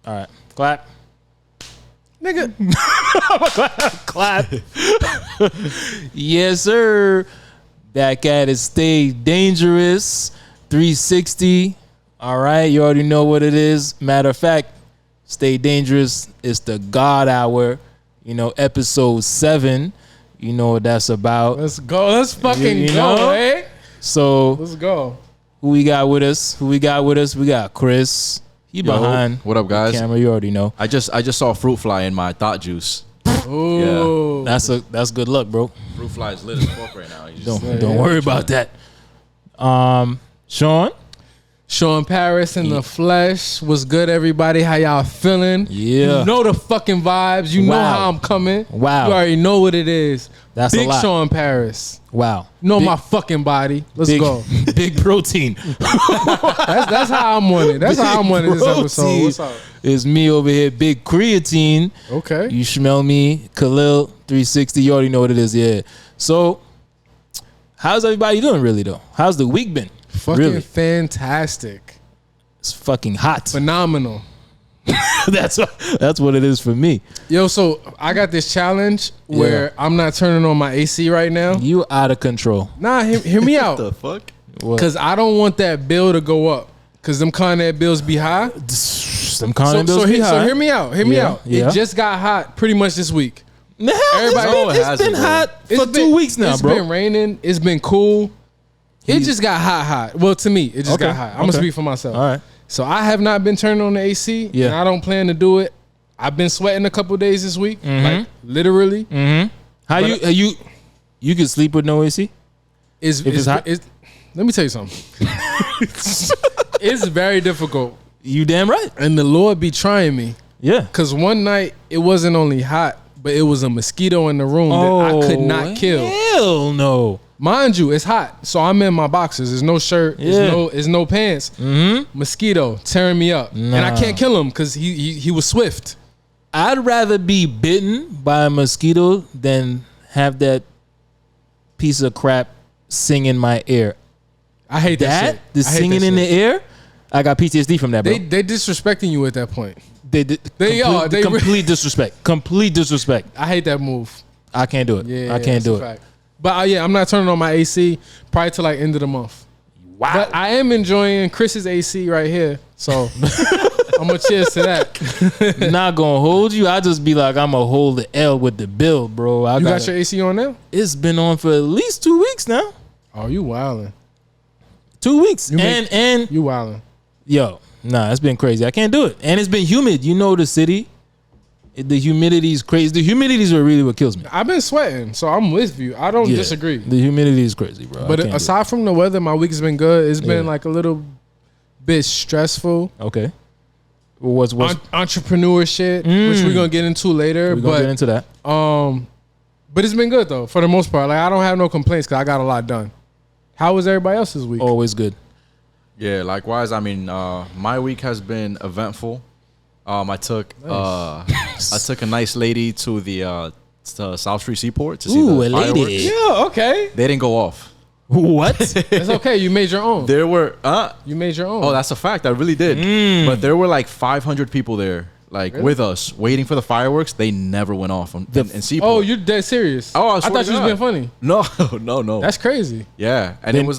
All right. Clap. Nigga. Clap. Yes, sir. Back at it. Stay dangerous. 360. All right. You already know what it is. Matter of fact, Stay Dangerous. It's the God Hour. You know, episode 7. You know what that's about. Let's go. Let's fucking you go, know? eh? So let's go. Who we got with us? We got Chris. He behind. What up, guys? Camera, you already know. I just saw a fruit fly in my thought juice. Ooh. Yeah. That's good luck, bro. Fruit fly is lit as fuck right now. Don't worry about that. Sean Paris in the flesh. What's good, everybody? How y'all feeling? Yeah. You know the fucking vibes. You know how I'm coming. Wow. You already know what it is. That's Big a lot. Sean Paris. Wow. Know my fucking body. Let's go. Big protein. That's how I'm on it. That's how I'm on it this episode. What's up? It's me over here, Big Creatine. Okay. You smell me, Kahlil 360. You already know what it is, yeah. So, how's everybody doing, really, though? How's the week been? Fucking fantastic. It's fucking hot. Phenomenal. That's what it is for me. Yo, so I got this challenge where I'm not turning on my AC right now. You out of control. Nah, hear me out. What the fuck? Because I don't want that bill to go up. Because them Con Ed bills be high. Some Con Ed bills be high. So hear me out. Hear me out. Yeah. It just got hot pretty much this week. Nah, Everybody, it's been hot for 2 weeks now, bro. It's been raining. It's been cool. It just got hot. Well, to me, it just got hot. I'm going to speak for myself. All right. So I have not been turning on the AC. Yeah. And I don't plan to do it. I've been sweating a couple days this week. Like, literally. Mm-hmm. How you can sleep with no AC? It's hot? Let me tell you something. It's very difficult. You damn right. And the Lord be trying me. Yeah. Because one night, it wasn't only hot, but it was a mosquito in the room that I could not kill. Hell no. Mind you, it's hot. So I'm in my boxers. There's no shirt. There's no pants. Mm-hmm. Mosquito tearing me up. And I can't kill him because he was swift. I'd rather be bitten by a mosquito than have that piece of crap sing in my ear. I hate that shit. The singing in the ear, I got PTSD from that, bro. They disrespecting you at that point. They are complete disrespect. Complete disrespect. I hate that move. I can't do it. Yeah, I can't do it. Fact. But I'm not turning on my AC probably till like end of the month. Wow. But I am enjoying Chris's AC right here. So I'm gonna cheers to that. Not gonna hold you. I just be like, I'm gonna hold the L with the bill, bro. You got your AC on now? It's been on for at least 2 weeks now. Oh, you wildin'. 2 weeks. You Yo, wildin'. it's been crazy. I can't do it. And it's been humid. You know the city. The humidity is crazy. The humidity is really what kills me. I've been sweating, so I'm with you. I don't disagree. The humidity is crazy, bro. But aside from the weather, my week has been good. It's been like a little bit stressful. Okay. What's entrepreneurship, which we're gonna get into later. We're gonna get into that. But it's been good though, for the most part. Like I don't have no complaints because I got a lot done. How was everybody else's week? Always good. Yeah, likewise. I mean, my week has been eventful. I took a nice lady to the South Street Seaport to see the fireworks. Lady. Yeah, okay. They didn't go off. What? It's okay. You made your own. There were You made your own. Oh, that's a fact. I really did. But there were like 500 people there, like with us, waiting for the fireworks. They never went off in Seaport. Oh, you're dead serious. Oh, I thought you was being funny. No. That's crazy. Yeah, and it was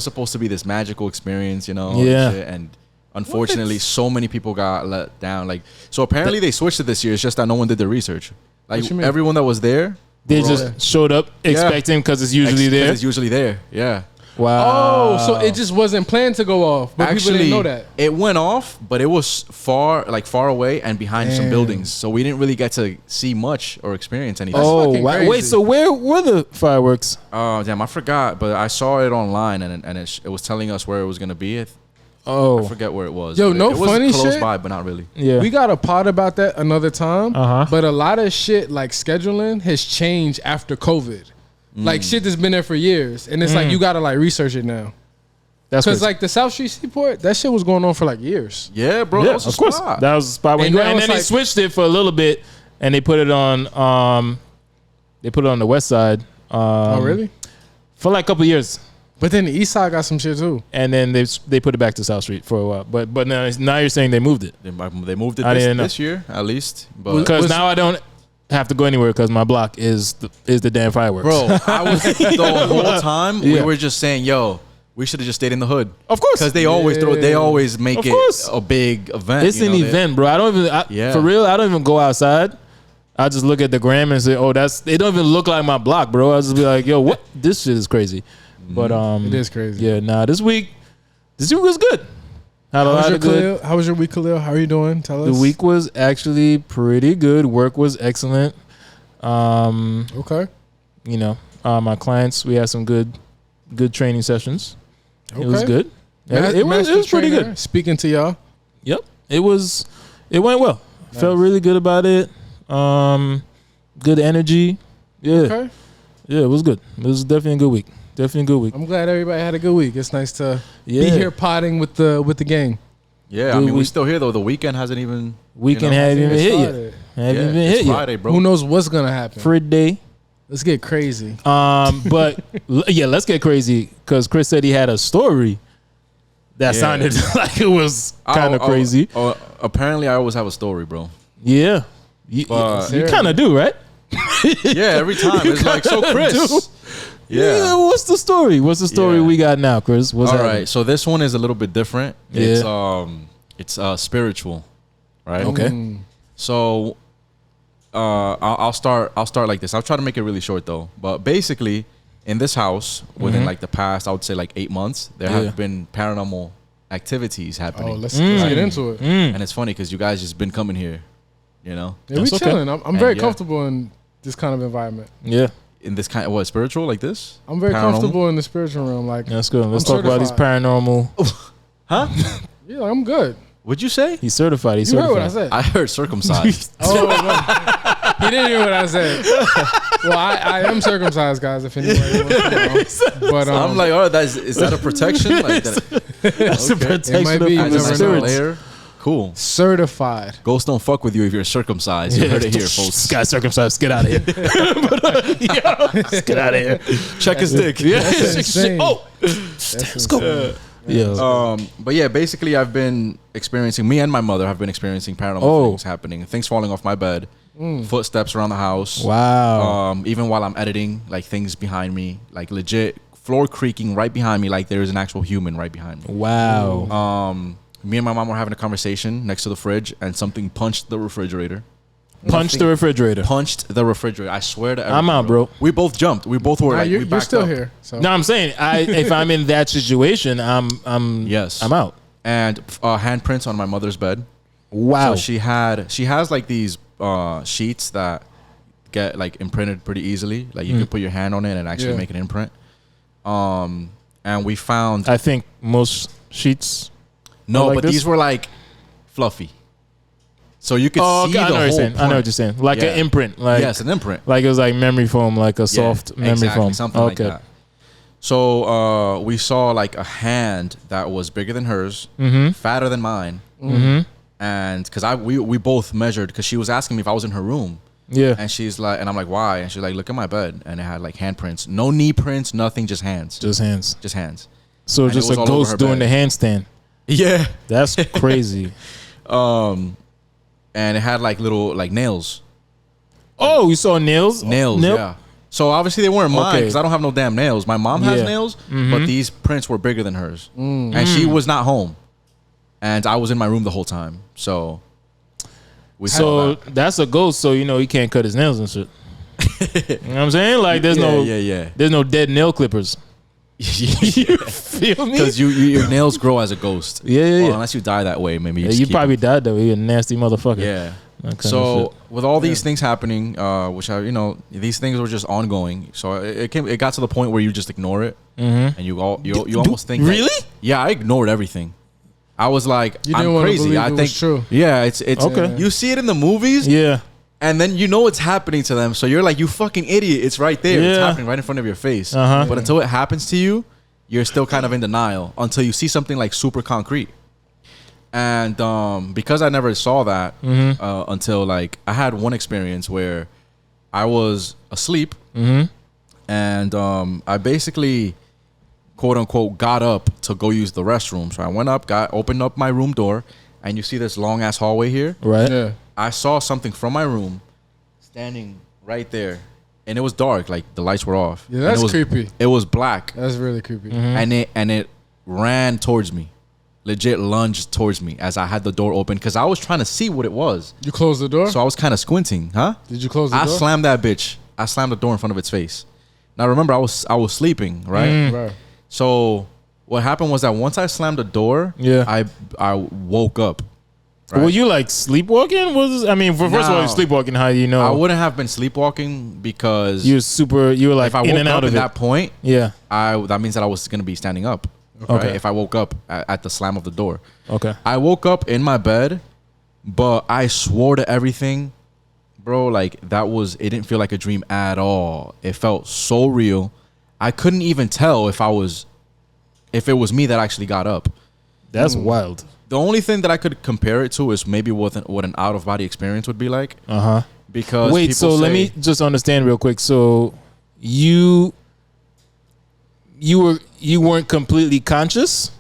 supposed to be this magical experience, you know. Yeah. And shit, and unfortunately, so many people got let down. Like, so apparently they switched it this year. It's just that no one did their research. Like everyone that was there, they just showed up expecting because it's usually there. It's usually there. Yeah. Wow. Oh, so it just wasn't planned to go off, but people didn't know that. It went off, but it was far away and behind some buildings, so we didn't really get to see much or experience anything. Oh, wow. Wait. So where were the fireworks? Oh, damn, I forgot, but I saw it online, and it was telling us where it was gonna be. I forget where it was. Yo, no it was funny close shit. by, but not really. Yeah. We got a pod about that another time. But a lot of shit like scheduling has changed after COVID. Like shit that's been there for years, and it's like you gotta like research it now. That's because like the South Street Seaport, that shit was going on for like years. Yeah, bro. Yeah, that was of course. spot. That was the spot. And then they switched it for a little bit, and they put it on. They put it on the west side. Oh, really? For like a couple years. But then the East Side got some shit too. And then they put it back to South Street for a while. But now you're saying they moved it. They moved it this year at least. Because now I don't have to go anywhere because my block is the damn fireworks. Bro, I was the whole time we were just saying, yo, we should have just stayed in the hood. Of course. Because they always make it a big event. It's an event, bro. I don't even for real, I don't even go outside. I just look at the gram and say, oh, it don't even look like my block, bro. I just be like, yo, what? This shit is crazy. But it is crazy. Yeah, nah, this week was good. Had a lot of good. How was your week, Kahlil? How are you doing? Tell us. The week was actually pretty good. Work was excellent. Okay. You know, my clients, we had some good training sessions. Okay. It was good. It was pretty good. Speaking to y'all. Yep. It went well. Nice. Felt really good about it. Good energy. Yeah. Okay. Yeah, it was good. It was definitely a good week. I'm glad everybody had a good week. It's nice to be here potting with the gang. Yeah, good we're still here though. The weekend hasn't even hadn't even hit yet. Haven't even hit Friday, yet. Bro. Who knows what's gonna happen? Friday. Let's get crazy. But yeah, let's get crazy because Chris said he had a story that sounded like it was kind of crazy. Apparently, I always have a story, bro. Yeah, you kind of do, right? Yeah, every time it's like, so Chris. Yeah, what's the story? What's the story we got now, Chris? All right, so this one is a little bit different. Yeah. It's spiritual, right? Okay. So, I'll start like this. I'll try to make it really short though. But basically, in this house, within like the past, I would say like 8 months, there have been paranormal activities happening. Oh, let's get into it. And it's funny because you guys just been coming here, you know. Yeah, we chilling. I'm very comfortable in this kind of environment. Yeah. In this kind of spiritual like this? I'm very comfortable in the spiritual realm. Like that's good. Let's talk about these paranormal. Huh? Yeah, like, I'm good. What'd you say? He's certified. You heard what I said? I heard circumcised. He didn't hear what I said. Well, I am circumcised, guys. If anybody wants to know. But I'm like, is that a protection? Like that's a protection. It might be. That's a layer. Cool. Certified. Ghosts don't fuck with you if you're circumcised. You heard it here, folks. This guy's circumcised. Get out of here. Get out of here. Check his dick. Yeah. Let's go. Yeah. But yeah, basically I've been experiencing, me and my mother have been experiencing paranormal things happening. Things falling off my bed. Footsteps around the house. Wow. Even while I'm editing, like things behind me, like legit floor creaking right behind me, like there is an actual human right behind me. Wow. Me and my mom were having a conversation next to the fridge, and something punched the refrigerator. Punched the refrigerator. I swear to everything. I'm out, bro. We both jumped. We both were like, you're still here. So. No, I'm saying if I'm in that situation, I'm out. And handprints on my mother's bed. Wow. So she has like these sheets that get like imprinted pretty easily. Like you can put your hand on it and actually make an imprint. And we found, I think most sheets. No, like but these were like fluffy. So you could see the whole print. I know what you're saying. Like an imprint. Like, yes, an imprint. Like it was like memory foam, like a soft memory foam. Something like that. So we saw like a hand that was bigger than hers, fatter than mine. And because we both measured, because she was asking me if I was in her room. Yeah. And she's like, and I'm like, why? And she's like, look at my bed. And it had like handprints. No knee prints, nothing, just hands. Just hands. Just hands. So just a ghost doing the handstand. Yeah. That's crazy. And it had like little like nails. Oh, you saw nails? Nails, yeah. So obviously they weren't mine because I don't have no damn nails. My mom has nails, but these prints were bigger than hers. And she was not home. And I was in my room the whole time. So we saw that. That's a ghost, so you know he can't cut his nails and shit. You know what I'm saying? Like there's there's no dead nail clippers. You feel me? Because your nails grow as a ghost. Yeah. Unless you die that way, maybe you probably died that way. You're a nasty motherfucker. Yeah. So with all these things happening, which these things were just ongoing. So it got to the point where you just ignore it, and you almost think really? I ignored everything. I was like, I'm crazy. I think it's true. Yeah, it's okay. You see it in the movies. Yeah. And then you know it's happening to them. So you're like, you fucking idiot. It's right there. It's happening right in front of your face. But until it happens to you, you're still kind of in denial until you see something like super concrete. And because I never saw that until like I had one experience where I was asleep and I basically quote unquote, got up to go use the restroom. So I went up, opened up my room door, and you see this long ass hallway here. Right. Yeah. I saw something from my room standing right there, and it was dark, like the lights were off. Yeah, that's and creepy. It was black. That's really creepy. And it ran towards me, legit lunged towards me as I had the door open because I was trying to see what it was. You closed the door? So I was kind of squinting, huh? Did you close the door? I slammed that bitch. I slammed the door in front of its face. Now remember, I was sleeping, right? Right. So what happened was that once I slammed the door, I woke up. Right? Were you like sleepwalking? First of all, you're sleepwalking. How do you know? I wouldn't have been sleepwalking because You were like if I in woke and up out at of that point, Yeah. that means that I was gonna be standing up. Okay. Right? If I woke up at the slam of the door. Okay. I woke up in my bed, but I swore to everything, bro. Like it didn't feel like a dream at all. It felt so real. I couldn't even tell if it was me that actually got up. That's wild. The only thing that I could compare it to is maybe what an out of body experience would be like. Because wait, so let me just understand real quick. So you weren't completely conscious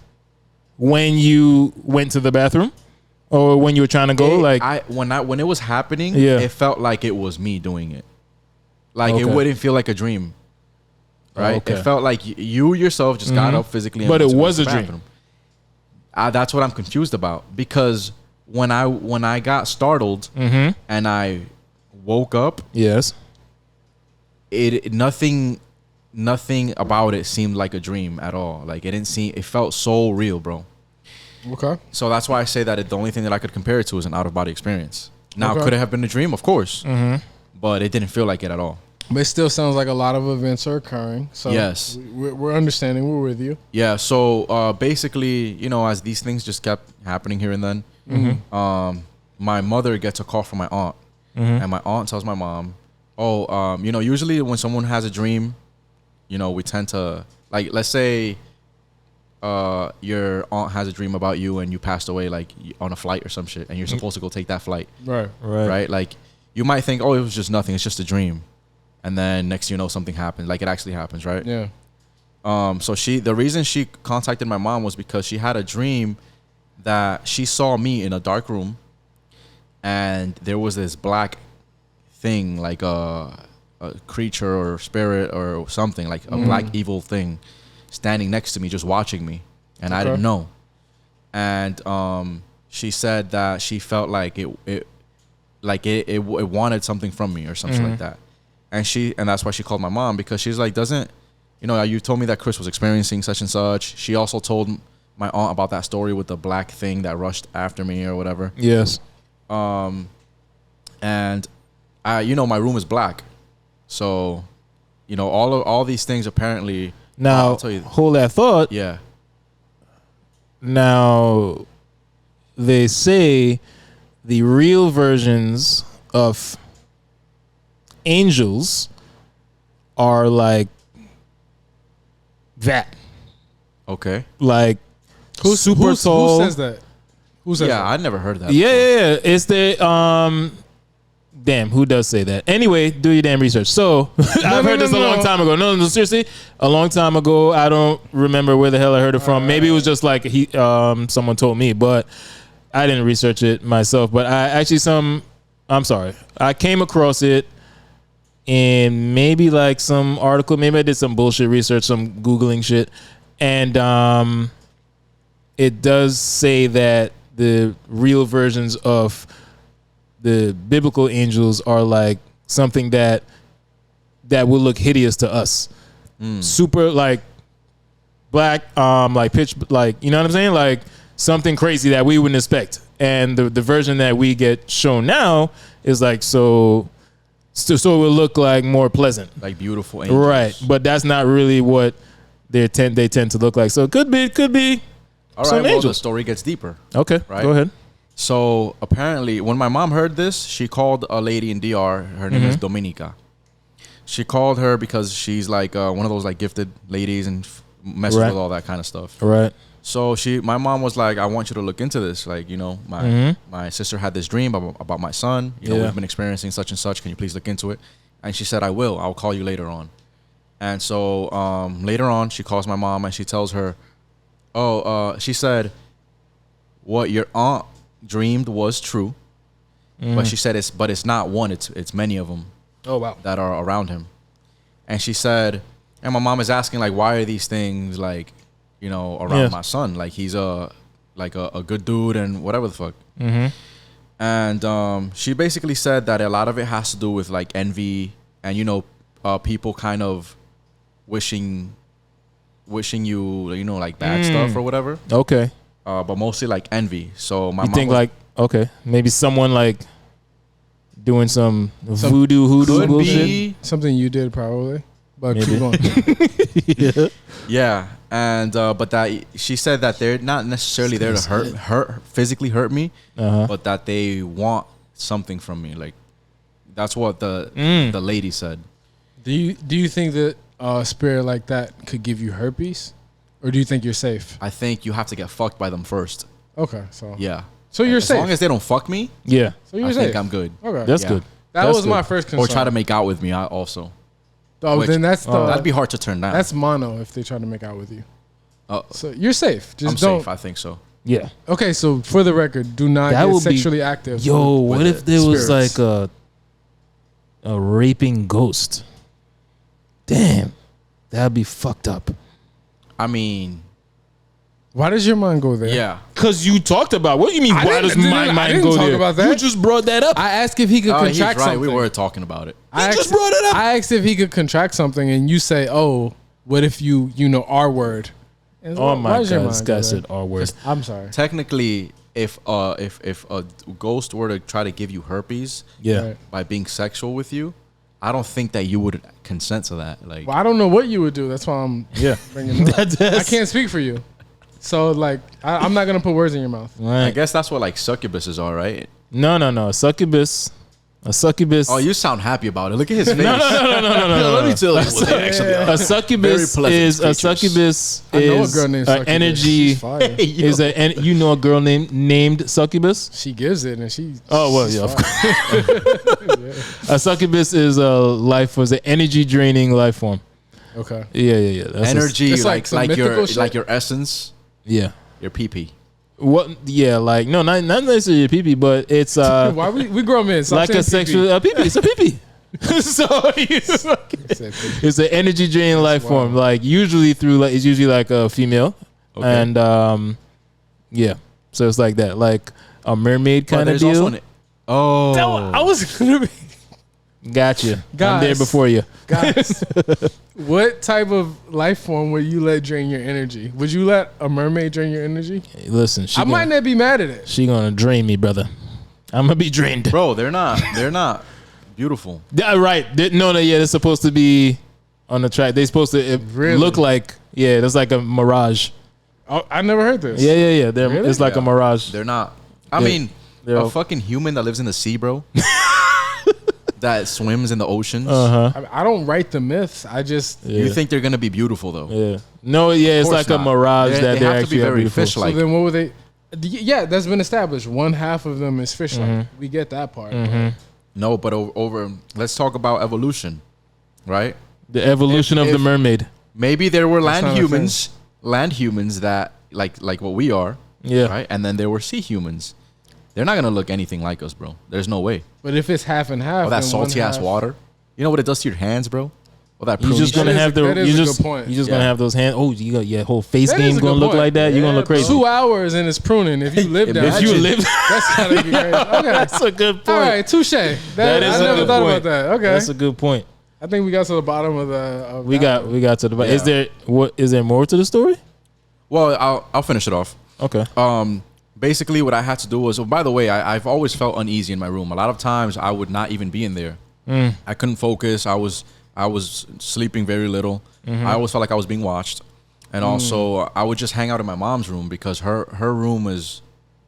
when you went to the bathroom, or when you were trying to go? When it was happening, Yeah. it felt like it was me doing it. Like Okay. it wouldn't feel like a dream. Right? Okay. It felt like you yourself just got up physically. And But went it to was the a dream. bathroom. That's what I'm confused about, because when I got startled and I woke up, Yes. nothing about it seemed like a dream at all. Like it felt so real, bro. Okay. So that's why I say that the only thing that I could compare it to is an out of body experience. Now, Okay. could it have been a dream? Of course, but it didn't feel like it at all. But it still sounds like a lot of events are occurring. So Yes. we're understanding. We're with you. Yeah. So basically, as these things just kept happening here and then, my mother gets a call from my aunt, and my aunt tells my mom, usually when someone has a dream, we tend to, like, let's say your aunt has a dream about you and you passed away, like on a flight or some shit, and you're supposed to go take that flight, right? Like you might think, oh, it was just nothing, it's just a dream, and then next thing you know, something happens, like it actually happens, right? Yeah. So the reason she contacted my mom was because she had a dream that she saw me in a dark room, and there was this black thing, like a creature or spirit or something, like a black evil thing, standing next to me, just watching me, and I didn't know. And she said that she felt like it wanted something from me or something like that, and that's why she called my mom, because she's like, you told me that Chris was experiencing such and such. She also told my aunt about that story with the black thing that rushed after me or whatever. Yes. And my room is black, so all these things apparently. Now, I'll tell you. hold that thought. Yeah. Now, they say the real versions of angels are like that. Okay. Like super tall. Who says that? Who says that? I never heard that. Yeah. It's the damn, who does say that? Anyway, do your damn research. So I've heard this a long time ago. No, seriously, a long time ago. I don't remember where the hell I heard it from. Maybe it was just like someone told me, but I didn't research it myself. But I came across it in maybe like some article. Maybe I did some bullshit research, some Googling shit, and it does say that the real versions of the biblical angels are like something that will look hideous to us. Super like black, like pitch, like, you know what I'm saying? Like something crazy that we wouldn't expect. And the version that we get shown now is like, so it will look like more pleasant. Like beautiful angels. Right. But that's not really what they tend to look like. So it could be All some right, well, angels. the story gets deeper. Okay, Right? go ahead. So apparently, when my mom heard this, she called a lady in DR. Her name is Dominica. She called her because she's like one of those like gifted ladies and messes with all that kind of stuff. Right. So my mom was like, I want you to look into this. Like, my sister had this dream about my son. We've been experiencing such and such. Can you please look into it? And she said, I will. I'll call you later on. And so later on, she calls my mom and she tells her, she said, what your aunt dreamed was true. But she said it's not one, it's many of them. Oh, wow. That are around him. And she said, and my mom is asking, like, why are these things, like, you know, around my son? Like, he's a good dude and whatever the fuck. And she basically said that a lot of it has to do with, like, envy and, you know, people kind of wishing you, you know, like bad stuff or whatever. Okay. But mostly like envy. So my you mom think like, okay, maybe someone like doing some voodoo bullshit. Be something you did probably, but keep going. Yeah, and but that she said that they're not necessarily there to physically hurt me, but that they want something from me. Like that's what the lady said. Do you think that a spirit like that could give you herpes, or do you think you're safe? I think you have to get fucked by them first. Okay, so yeah. So you're safe as long as they don't fuck me. Yeah. So you're I safe. think I'm good. Okay, that's good. That was good. My first concern. Or try to make out with me also. Oh, then that's that'd be hard to turn down. That's mono if they try to make out with you. So you're safe. Just don't. Safe. I think so. Yeah. Okay, so for the record, do not get sexually active. Yo, what if there was spirits. like a raping ghost? Damn, that'd be fucked up. I mean, why does your mind go there? yeah. Cause you talked about what do you mean? Why does my mind go there? About that. You just brought that up. I asked if he could contract He's right. something. We were talking about it. You just brought it up. I asked if he could contract something, and you say, "Oh, what if you know R word?" And Oh my why does your god, mind this go guy there? said R word. I'm sorry. Technically, if a ghost were to try to give you herpes, Yeah. Right. by being sexual with you, I don't think that you would consent to that. Like, Well, I don't know what you would do. That's why I'm bringing it up. I can't speak for you. So, like, I'm not going to put words in your mouth. Right. I guess that's what like succubuses are, right? No. A succubus. Oh, you sound happy about it. Look at his face. No. Let me tell you what they actually are. A succubus Very pleasant is creatures. I know a girl named Succubus. energy. She's fire. Is you know a girl named succubus? She gives it, and she. Oh well, yeah. Of course. A succubus is an energy draining life form. Okay. Yeah. That's Energy, It's like some mythical shit? like your essence, yeah. your pee. What? Yeah, like no, not necessarily a pee, but it's Why we grown men? Stop like a saying sexual pee. It's a pee. So it's an energy draining life form. Like usually it's usually like a female, and yeah. So it's like that, like a mermaid kind of deal. I was gonna be. Gotcha. Guys. I'm there before you. Guys, what type of life form would you let drain your energy? Would you let a mermaid drain your energy? Hey, listen, I might not be mad at it. She gonna drain me, brother. I'm gonna be drained. Bro, they're not beautiful. Yeah, right. They're supposed to be on the track. They're supposed to look like there's like a mirage. Oh, I never heard this. Yeah. Really? It's like a mirage. They're not. I mean, a fucking human that lives in the sea, bro. That swims in the oceans. I don't write the myths. I just You think they're gonna be beautiful though? Yeah. No. Yeah. It's like a mirage that they have actually to be very beautiful. fish-like. So then what would they? Yeah, that's been established. One half of them is fish-like. We get that part. No, but over. Let's talk about evolution, right? The evolution of the mermaid. Maybe there were That's land not a humans that like what we are, Yeah. right? And then there were sea humans. They're not gonna look anything like us, bro. There's no way. But if it's half and half, Oh, that then salty one ass half- water. You know what it does to your hands, bro? Well, that You just pruny gonna shit. have that is a good point. You just gonna have those hands. Oh, you got your whole face That game is a gonna good look point. like that. You're gonna look crazy. 2 hours and it's pruning. If you live down, If you live, that's gotta be crazy. Okay, that's a good point. all right, touche. That is I a never good thought point. about that. Okay, That's a good point. I think we got to the bottom of the. We got to the. Yeah. Is there more to the story? Well, I'll finish it off. Okay. Basically, what I had to do was. Oh, by the way, I've always felt uneasy in my room. A lot of times, I would not even be in there. I couldn't focus. I was sleeping very little. I always felt like I was being watched, and also I would just hang out in my mom's room because her room is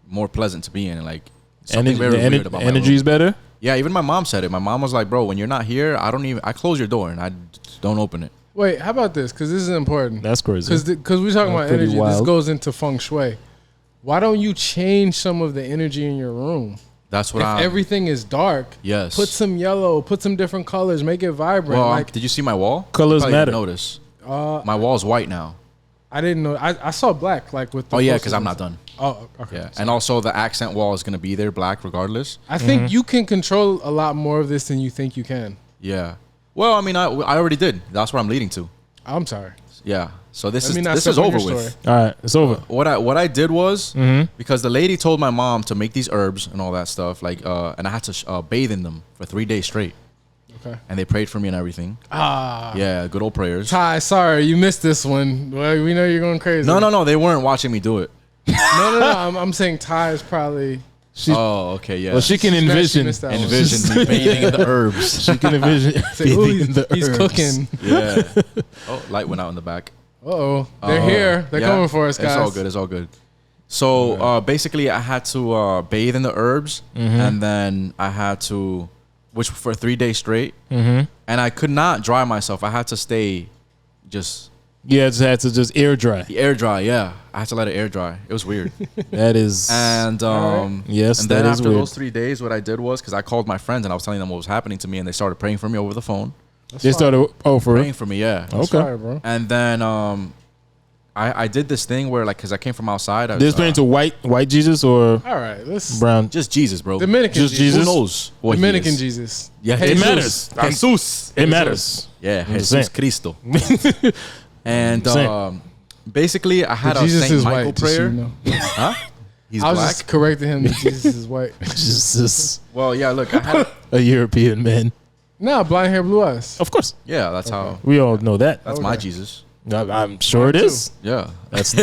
more pleasant to be in. Like something very weird about my room. Energy's better. Yeah, even my mom said it. My mom was like, "Bro, when you're not here, I close your door and I don't open it." Wait, how about this? Because this is important. That's crazy. Because we're talking about pretty energy. This wild. goes into feng shui. Why don't you change some of the energy in your room? That's what if everything is dark, yes, put some yellow, put some different colors, make it vibrant. Well, like, did you see my wall? Colors Probably matter. didn't notice. My wall's white now. I didn't know. I saw black, like with the yeah, because I'm not done. Oh, okay. Yeah, and also the accent wall is gonna be there, black regardless. I think you can control a lot more of this than you think you can. Yeah. Well, I mean, I already did. That's what I'm leading to. I'm sorry. Yeah. So this Let me not is step on over your with. story. All right, it's over. What I did was because the lady told my mom to make these herbs and all that stuff, like, and I had to bathe in them for 3 days straight. Okay. And they prayed for me and everything. Yeah, good old prayers. Ty, sorry, you missed this one. Well, we know you're going crazy. No, they weren't watching me do it. No. I'm saying Ty is probably. Okay, yeah. Well, she can envision me bathing in the herbs. She can envision bathing in the he's herbs. cooking. Yeah. Oh, light went out in the back. They're here. They're coming for us, guys. It's all good. So basically, I had to bathe in the herbs, and then I had to, which for 3 days straight, and I could not dry myself. I had to stay just. Yeah, just had to just air dry. Air dry, yeah. I had to let it air dry. It was weird. That is. And yes, and then that is after weird. those 3 days, what I did was because I called my friends and I was telling them what was happening to me, and they started praying for me over the phone. They started. Oh, for Praying real? for me, yeah. That's fire, bro. And then I did this thing where like because I came from outside. I They're was, praying to white Jesus or All right, let's brown. just Jesus, bro. Dominican Just Jesus. Who knows what Dominican he is? Jesus. Yeah, It Jesus. matters. Jesus. It matters. Yeah, just Jesus saying. Cristo. And saying. basically, I had But a Jesus Saint is Michael white. Just so prayer. you know. Huh? He's I was black. just correcting him that Jesus is white. Jesus, Well, yeah. Look, I had. a European man. No, blonde hair, blue eyes. Of course, Yeah, that's how. we all know that. That's my Jesus. I'm sure it is. Yeah. That's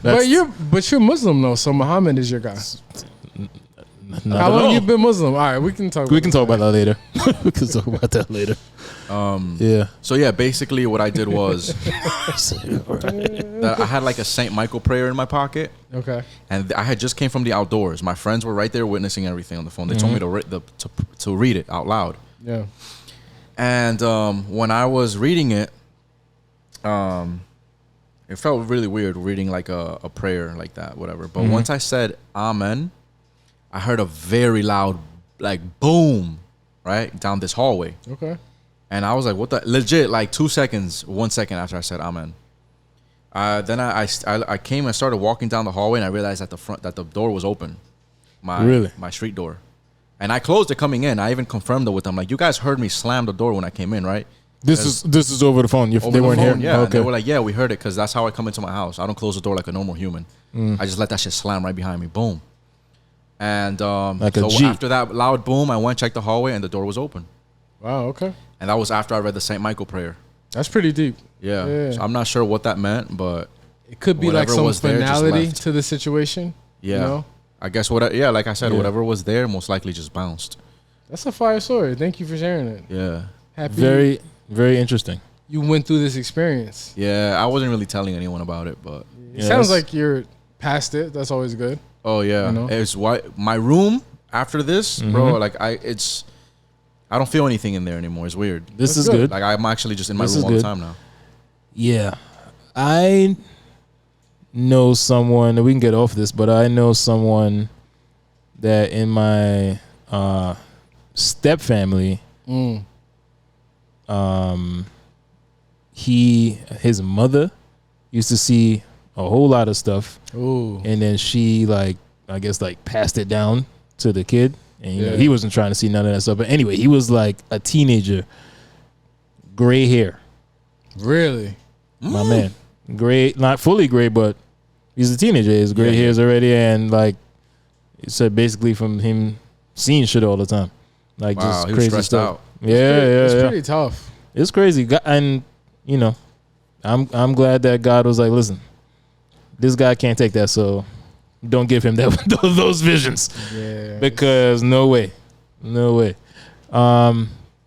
But you're Muslim though, so Muhammad is your guy. not How at long all. you been Muslim? All right, we can talk. We can talk about that later. We can talk about that later. Yeah. So yeah, basically, what I did was that I had like a Saint Michael prayer in my pocket. Okay. And I had just came from the outdoors. My friends were right there witnessing everything on the phone. They told me to read it out loud. Yeah. And when I was reading it, it felt really weird reading like a prayer like that, whatever. But once I said Amen, I heard a very loud like boom right down this hallway. Okay. And I was like, what the? Legit, like 2 seconds, 1 second after I said Amen. Then I came and started walking down the hallway, and I realized at the front that the door was open. My street door. And I closed it coming in. I even confirmed it with them. Like, you guys heard me slam the door when I came in, right? This is over the phone. They weren't here. Yeah. Okay. And they were like, yeah, we heard it because that's how I come into my house. I don't close the door like a normal human. I just let that shit slam right behind me. Boom. And like so a G. after that loud boom, I went checked the hallway, and the door was open. Wow. Okay. And that was after I read the Saint Michael prayer. That's pretty deep. Yeah. So I'm not sure what that meant, but It could be like whatever some was there just finality left. to the situation. yeah. You know? I guess like I said, whatever was there most likely just bounced. That's a fire story. Thank you for sharing it. Yeah. Happy Very, very interesting. you went through this experience. Yeah. I wasn't really telling anyone about it, but It sounds like you're past it. That's always good. oh yeah. You know? It's why my room after this, bro, like I don't feel anything in there anymore. It's weird. This That's is good. good. Like I'm actually just in my This room is all the good. time now. Yeah. I know someone, we can get off this, but I know someone that in my step family, his mother used to see a whole lot of stuff. Ooh. And then she I guess passed it down to the kid. And you know, he wasn't trying to see none of that stuff. But anyway, he was like a teenager, gray hair. Really? My man, gray, not fully gray, but he's a teenager. His gray hairs already, and like it said, basically from him seeing shit all the time, like Wow, just he was crazy stressed stuff. out. It's Yeah. pretty tough. It's crazy, and you know, I'm glad that God was like, listen, this guy can't take that, so don't give him those visions, because no way.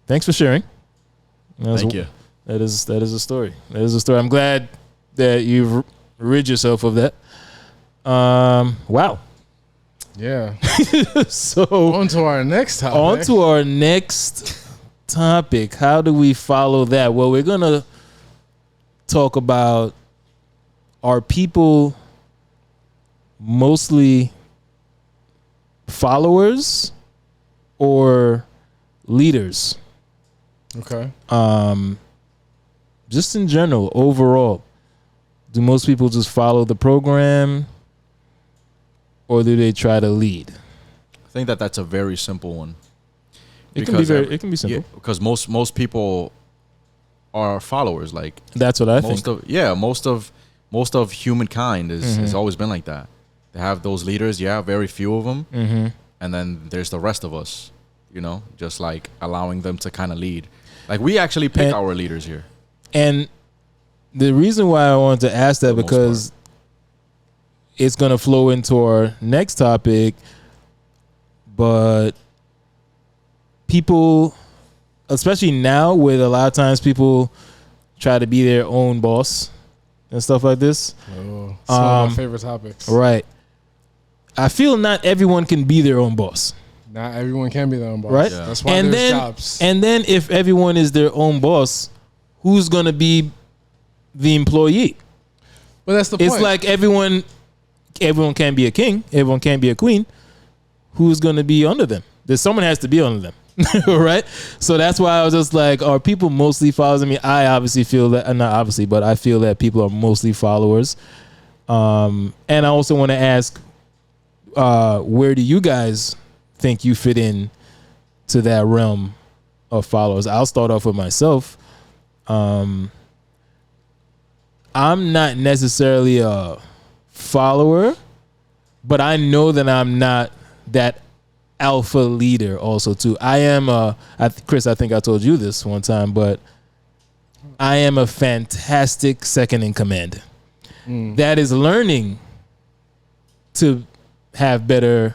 Thanks for sharing. Thank you. That is a story. That is a story. I'm glad that you've rid yourself of that. Wow. Yeah. So On to our next topic. on to our next topic. How do we follow that? Well, we're gonna talk about, are people mostly followers or leaders? Okay. Just in general, overall, do most people just follow the program, or do they try to lead? I think that's a very simple one. It can be simple. Yeah, because most people are followers. Like that's what I think. Most of humankind has always been like that. They have those leaders. Yeah, very few of them, and then there's the rest of us. You know, just like allowing them to kind of lead. Like we actually pick our leaders here. And the reason why I wanted to ask that because it's going to flow into our next topic, but people, especially now, with a lot of times people try to be their own boss and stuff like this. Oh, it's one of my favorite topics. Right. I feel not everyone can be their own boss. Not everyone can be their own boss. Right. Yeah. That's why there's jobs. And then if everyone is their own boss, who's going to be the employee? Well, that's the point. It's like everyone can't be a king. Everyone can't be a queen. Who's going to be under them? Someone has to be under them. Right? So that's why I was just like, are people mostly followers? I mean, I obviously feel that, not obviously, but I feel that people are mostly followers. And I also want to ask, where do you guys think you fit in to that realm of followers? I'll start off with myself. I'm not necessarily a follower, but I know that I'm not that alpha leader also too. I am Chris, I think I told you this one time, but I am a fantastic second in command. That is learning to have better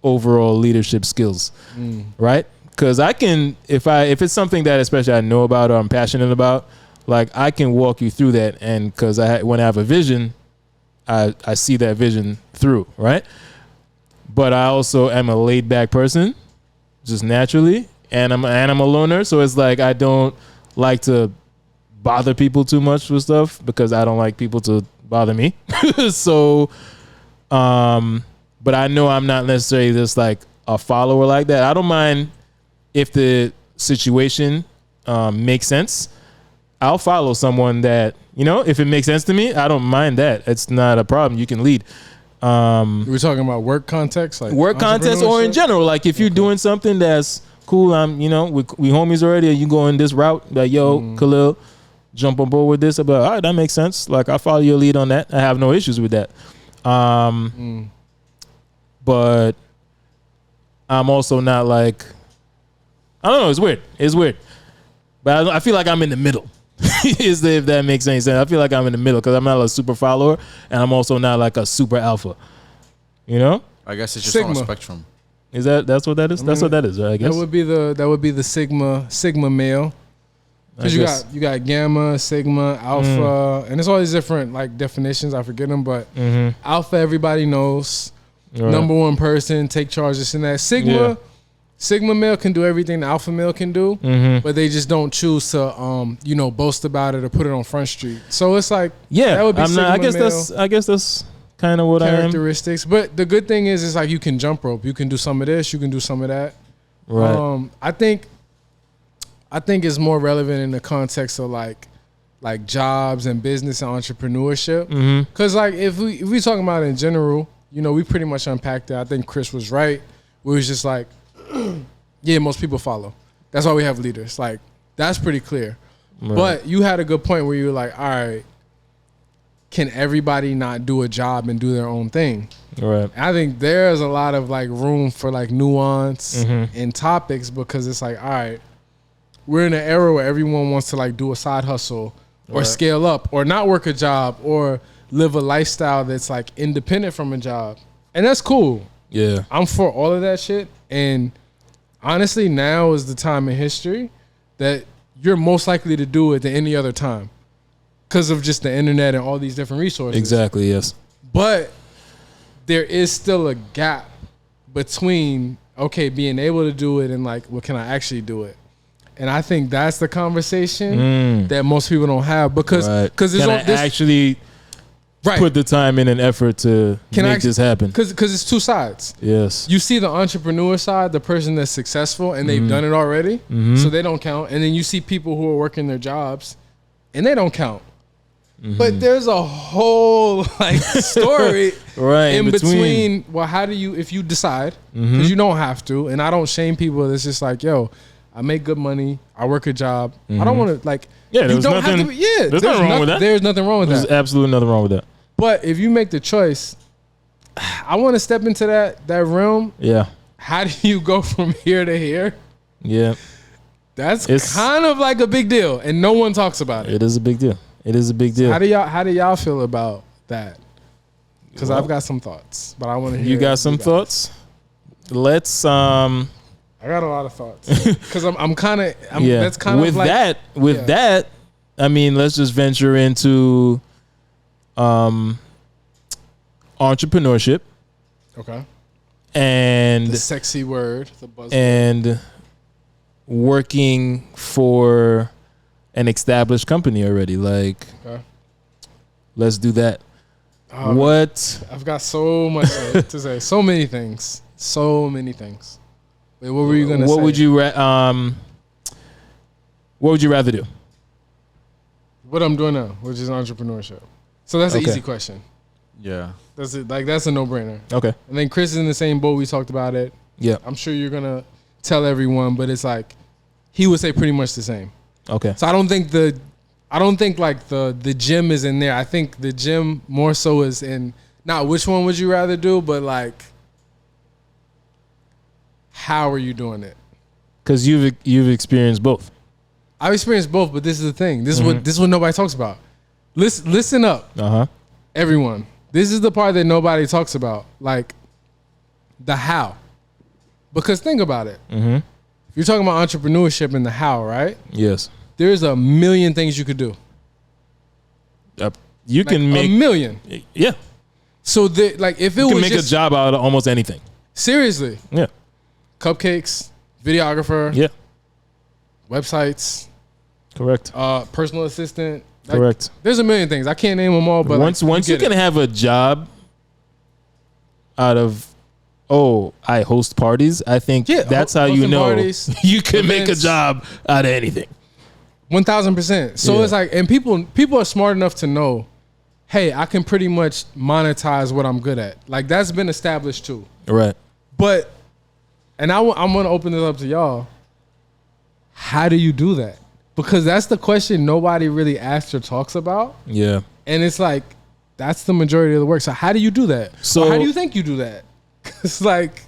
overall leadership skills, right? Because I can, if it's something that especially I know about or I'm passionate about, like I can walk you through that, and because when I have a vision, I see that vision through, right? But I also am a laid back person, just naturally, and I'm a loner, so it's like I don't like to bother people too much with stuff because I don't like people to bother me. So, but I know I'm not necessarily just like a follower like that. I don't mind if the situation makes sense. I'll follow someone that, if it makes sense to me, I don't mind that. It's not a problem. You can lead. We're talking about work context, like work context, or in general, like if you're doing something that's cool, we homies already, and you going this route, like Kahlil, jump on board with this. But all right, that makes sense. Like I follow your lead on that. I have no issues with that. But I'm also not like, I don't know. It's weird. But I feel like I'm in the middle. If that makes any sense. I feel like I'm in the middle because I'm not a super follower and I'm also not like a super alpha. I guess it's just Sigma. on a spectrum. That's what that is? That's what that is, right? I guess. That would be the Sigma male. Because you got Gamma, Sigma, Alpha, and there's all these different like definitions. I forget them, but Alpha everybody knows. Right. Number one person, take charge, this and that. Sigma male can do everything the alpha male can do, but they just don't choose to, boast about it or put it on Front Street. So it's like, that would be Sigma male. I guess that's kind of what characteristics. But the good thing is, it's like you can jump rope. You can do some of this. You can do some of that. Right. I think it's more relevant in the context of like jobs and business and entrepreneurship. Because like if we talking about it in general, we pretty much unpacked that. I think Chris was right. We was just like, yeah, most people follow. That's why we have leaders. Like, that's pretty clear. Right. But you had a good point where you were like, all right, can everybody not do a job and do their own thing? Right. I think there's a lot of like room for like nuance in topics, because it's like, all right, we're in an era where everyone wants to like do a side hustle or scale up or not work a job or live a lifestyle that's like independent from a job. And that's cool. Yeah. I'm for all of that shit. And honestly, now is the time in history that you're most likely to do it than any other time because of just the internet and all these different resources. Exactly, yes. But there is still a gap between, being able to do it and like, well, can I actually do it? And I think that's the conversation that most people don't have because can I actually put the time in and effort to make this happen. Because it's two sides. Yes. You see the entrepreneur side, the person that's successful and they've done it already, so they don't count. And then you see people who are working their jobs and they don't count. But there's a whole like story in between. Well, how do you, if you decide, because you don't have to, and I don't shame people. It's just like, yo, I make good money. I work a job. I don't want to like. Yeah, you don't have to. There's nothing wrong with that. There's nothing wrong with that. There's absolutely nothing wrong with that. But if you make the choice, I want to step into that realm. Yeah. How do you go from here to here? Yeah. It's kind of like a big deal, and no one talks about it. It is a big deal. It is a big deal. How do y'all feel about that? Because I've got some thoughts, but I want to hear. You got some thoughts? Let's I got a lot of thoughts because I'm kind of that's kind with of like that. I mean, let's just venture into entrepreneurship. Okay. And the sexy word, the buzzword. And working for an established company already. Like, let's do that. What? I've got so much to say. So many things. So many things. Wait, what were you gonna say? What would you rather do? What I'm doing now, which is entrepreneurship. So that's an easy question. Yeah. That's it. Like that's a no-brainer. Okay. And then Chris is in the same boat. We talked about it. Yeah. I'm sure you're gonna tell everyone, but it's like he would say pretty much the same. Okay. So I don't think like the gym is in there. I think the gym more so is in not which one would you rather do, but like how are you doing it? Because you've experienced both. I've experienced both, but this is the thing. This is what nobody talks about. Listen up, everyone. This is the part that nobody talks about, like the how. Because think about it. You're talking about entrepreneurship and the how, right? Yes. There's a million things you could do. You can make a million. Yeah. So like if it you was can make just, a job out of almost anything. Seriously. Yeah. Cupcakes, videographer. Yeah. Websites. Correct. Personal assistant. Like, correct. There's a million things. I can't name them all, but once you can have a job out of I host parties, I think that's how you know parties, you can make a job out of anything. 1000%. So it's like, and people are smart enough to know, hey, I can pretty much monetize what I'm good at. Like that's been established too. Right. But, and I'm going to open this up to y'all. How do you do that? Because that's the question nobody really asks or talks about. Yeah. And it's like, that's the majority of the work. So how do you do that? So how do you think you do that? It's like.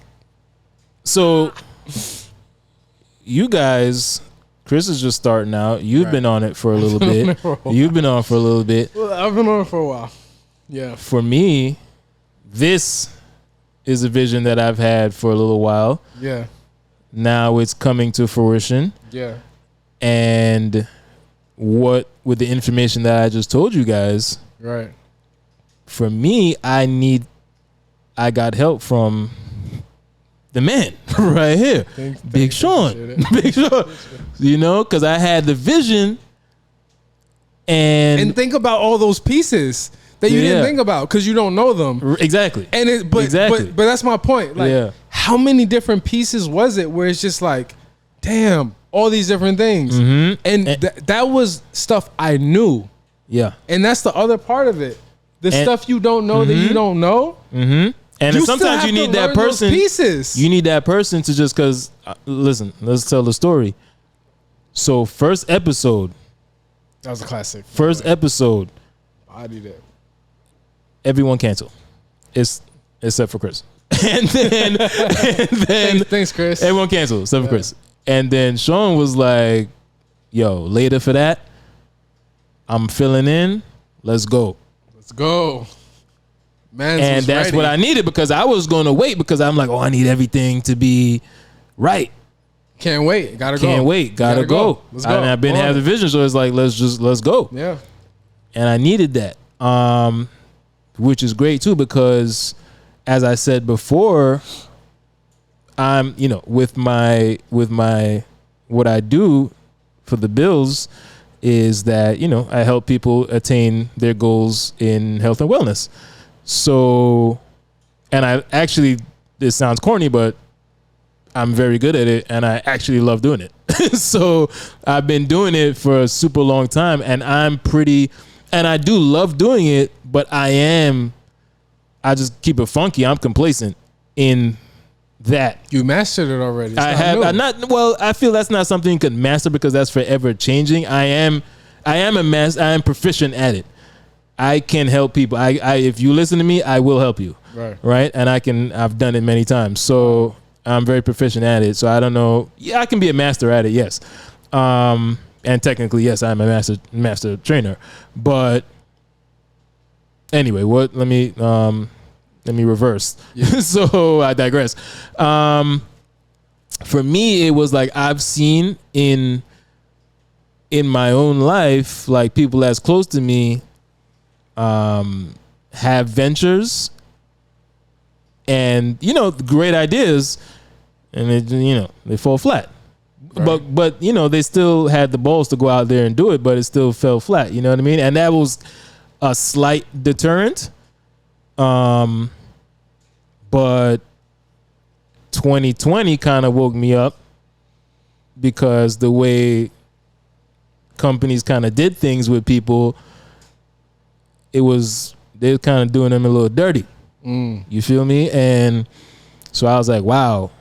So you guys, Chris is just starting out. You've been on it for a little bit. You've been on for a little bit. Well, I've been on it for a while. Yeah. For me, this is a vision that I've had for a little while. Yeah. Now it's coming to fruition. Yeah. And with the information that I just told you guys, right? For me, I got help from the man right here, Big Sean. Big Sean. You know, because I had the vision, and think about all those pieces that you didn't think about because you don't know them exactly. And but that's my point. Like, how many different pieces was it where it's just like, damn. All these different things. And that was stuff I knew. Yeah. And that's the other part of it. The stuff you don't know that you don't know. And sometimes you need that person. Pieces. You need that person to just, because, listen, let's tell the story. So, first episode. That was a classic. First episode. Body that. Everyone canceled. Except for Chris. and then thanks, Chris. Everyone canceled except for Chris. And then Sean was like, yo, later for that, I'm filling in. Let's go. Let's go. Man, and that's ready. What I needed because I was going to wait because I'm like, I need everything to be right. Can't wait. Gotta go. Can't wait. Gotta go. Let's go. I've been having the vision, so it's like, let's go. Yeah. And I needed that, which is great too because, as I said before, I'm, with my what I do for the bills, is that, you know, I help people attain their goals in health and wellness. So, and I actually, this sounds corny, but I'm very good at it and I actually love doing it. So I've been doing it for a super long time and and I do love doing it, but I just keep it funky. I'm complacent in that. You mastered it already. It's I feel that's not something you can master because that's forever changing. I am proficient at it. I can help people. If you listen to me, I will help you. Right. And I've done it many times. So I'm very proficient at it. So I don't know. Yeah, I can be a master at it. Yes. And technically, yes, I'm a master trainer. But anyway, let me reverse. Yeah. So I digress. For me, it was like I've seen in my own life, like people as close to me have ventures and, you know, great ideas, and they fall flat. Right. But you know, they still had the balls to go out there and do it, but it still fell flat. You know what I mean? And that was a slight deterrent. But 2020 kind of woke me up because the way companies kind of did things with people, they were kind of doing them a little dirty. You feel me? And so I was like, wow,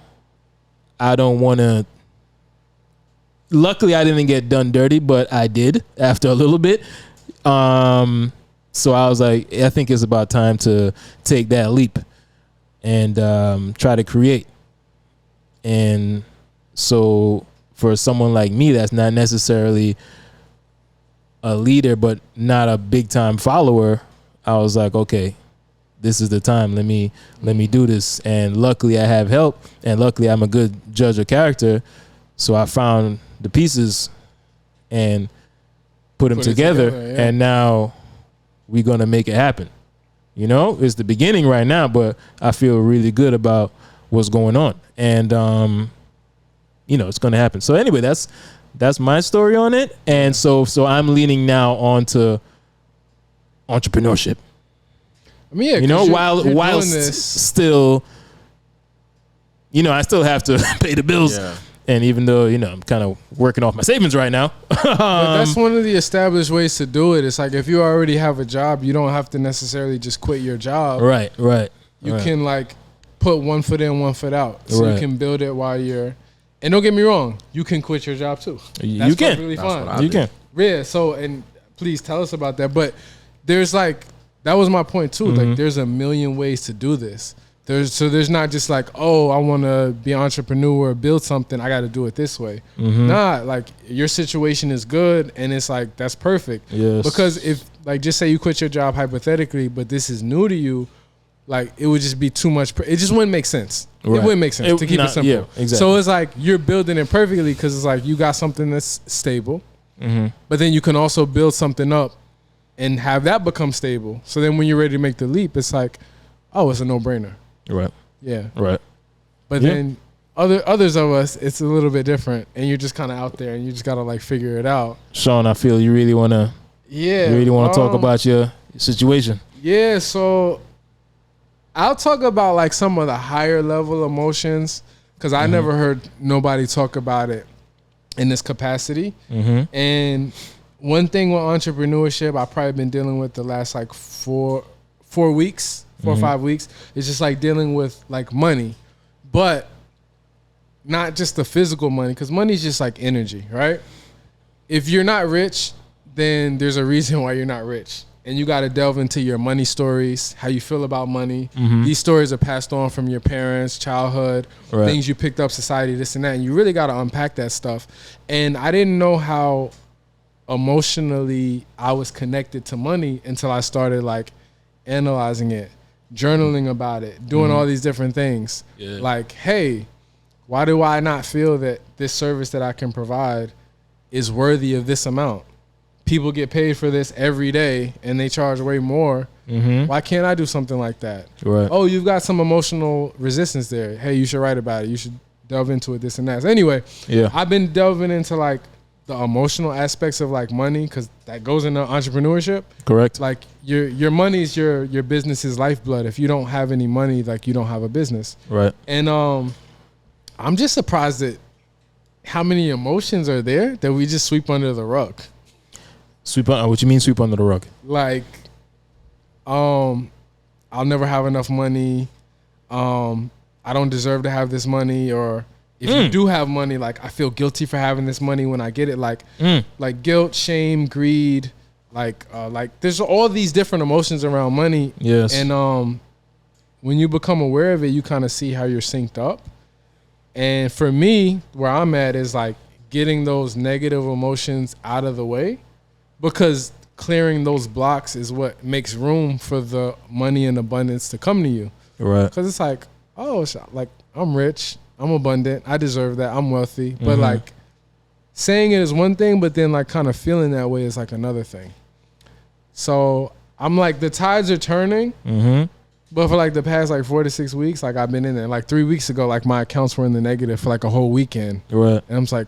I don't want to. Luckily, I didn't get done dirty, but I did after a little bit. So I was like, I think it's about time to take that leap and try to create. And so for someone like me that's not necessarily a leader but not a big time follower, I was like, okay, this is the time. Let me do this. And luckily I have help, and luckily I'm a good judge of character. So I found the pieces and put them together, yeah. And now we're going to make it happen. You know, it's the beginning right now, but I feel really good about what's going on. And, you know, it's going to happen. So anyway, that's my story on it. And so I'm leaning now onto entrepreneurship. I mean, yeah, you know, while still, you know, I still have to pay the bills. Yeah. And even though, you know, I'm kind of working off my savings right now. But that's one of the established ways to do it. It's like if you already have a job, you don't have to necessarily just quit your job. Right. You can like put one foot in, one foot out. So you can build it while you're. And don't get me wrong, you can quit your job too. You can. Really fun. You can. Yeah. So, and please tell us about that. But there's like, that was my point too. Mm-hmm. Like there's a million ways to do this. There's not just like, oh, I want to be an entrepreneur, build something, I got to do it this way. Mm-hmm. Nah, like your situation is good and it's like, that's perfect. Yes. Because if like, just say you quit your job hypothetically, but this is new to you, like it would just be too much. It just wouldn't make sense. Right. It wouldn't make sense to keep it simple. Yeah, exactly. So it's like you're building it perfectly because it's like you got something that's stable, mm-hmm. but then you can also build something up and have that become stable. So then when you're ready to make the leap, it's like, oh, it's a no-brainer. Right. Yeah. Right. But then others of us, it's a little bit different, and you're just kind of out there, and you just gotta like figure it out. Sean, I feel you really wanna. Yeah. You really wanna talk about your situation. Yeah. So I'll talk about like some of the higher level emotions because I never heard nobody talk about it in this capacity. Mm-hmm. And one thing with entrepreneurship, I've probably been dealing with the last like 4 weeks. 4 or 5 weeks. It's just like dealing with like money, but not just the physical money, because money is just like energy, right? If you're not rich, then there's a reason why you're not rich. And you got to delve into your money stories, how you feel about money. Mm-hmm. These stories are passed on from your parents, childhood, things you picked up, society, this and that. And you really got to unpack that stuff. And I didn't know how emotionally I was connected to money until I started like analyzing it, journaling about it, doing all these different things. Yeah. Like, hey, why do I not feel that this service that I can provide is worthy of this amount? People get paid for this every day and they charge way more. Mm-hmm. Why can't I do something like that? Right. Oh, you've got some emotional resistance there. Hey, you should write about it. You should delve into it, this and that. So anyway, I've been delving into like the emotional aspects of like money, because that goes into entrepreneurship. Correct. Like your money is your business's lifeblood. If you don't have any money, like you don't have a business. Right. And I'm just surprised at how many emotions are there that we just sweep under the rug. What you mean sweep under the rug? Like, I'll never have enough money. I don't deserve to have this money. Or if you do have money, like I feel guilty for having this money when I get it. Like guilt, shame, greed. Like there's all these different emotions around money. Yes. And when you become aware of it, you kind of see how you're synced up. And for me, where I'm at is like getting those negative emotions out of the way, because clearing those blocks is what makes room for the money and abundance to come to you. Right. Because it's like, oh, like I'm rich, I'm abundant, I deserve that, I'm wealthy. But like saying it is one thing, but then like kind of feeling that way is like another thing. So I'm like, the tides are turning. But for like the past like 4 to 6 weeks, like I've been in there. Like 3 weeks ago, like my accounts were in the negative for like a whole weekend. Right. And I'm just like,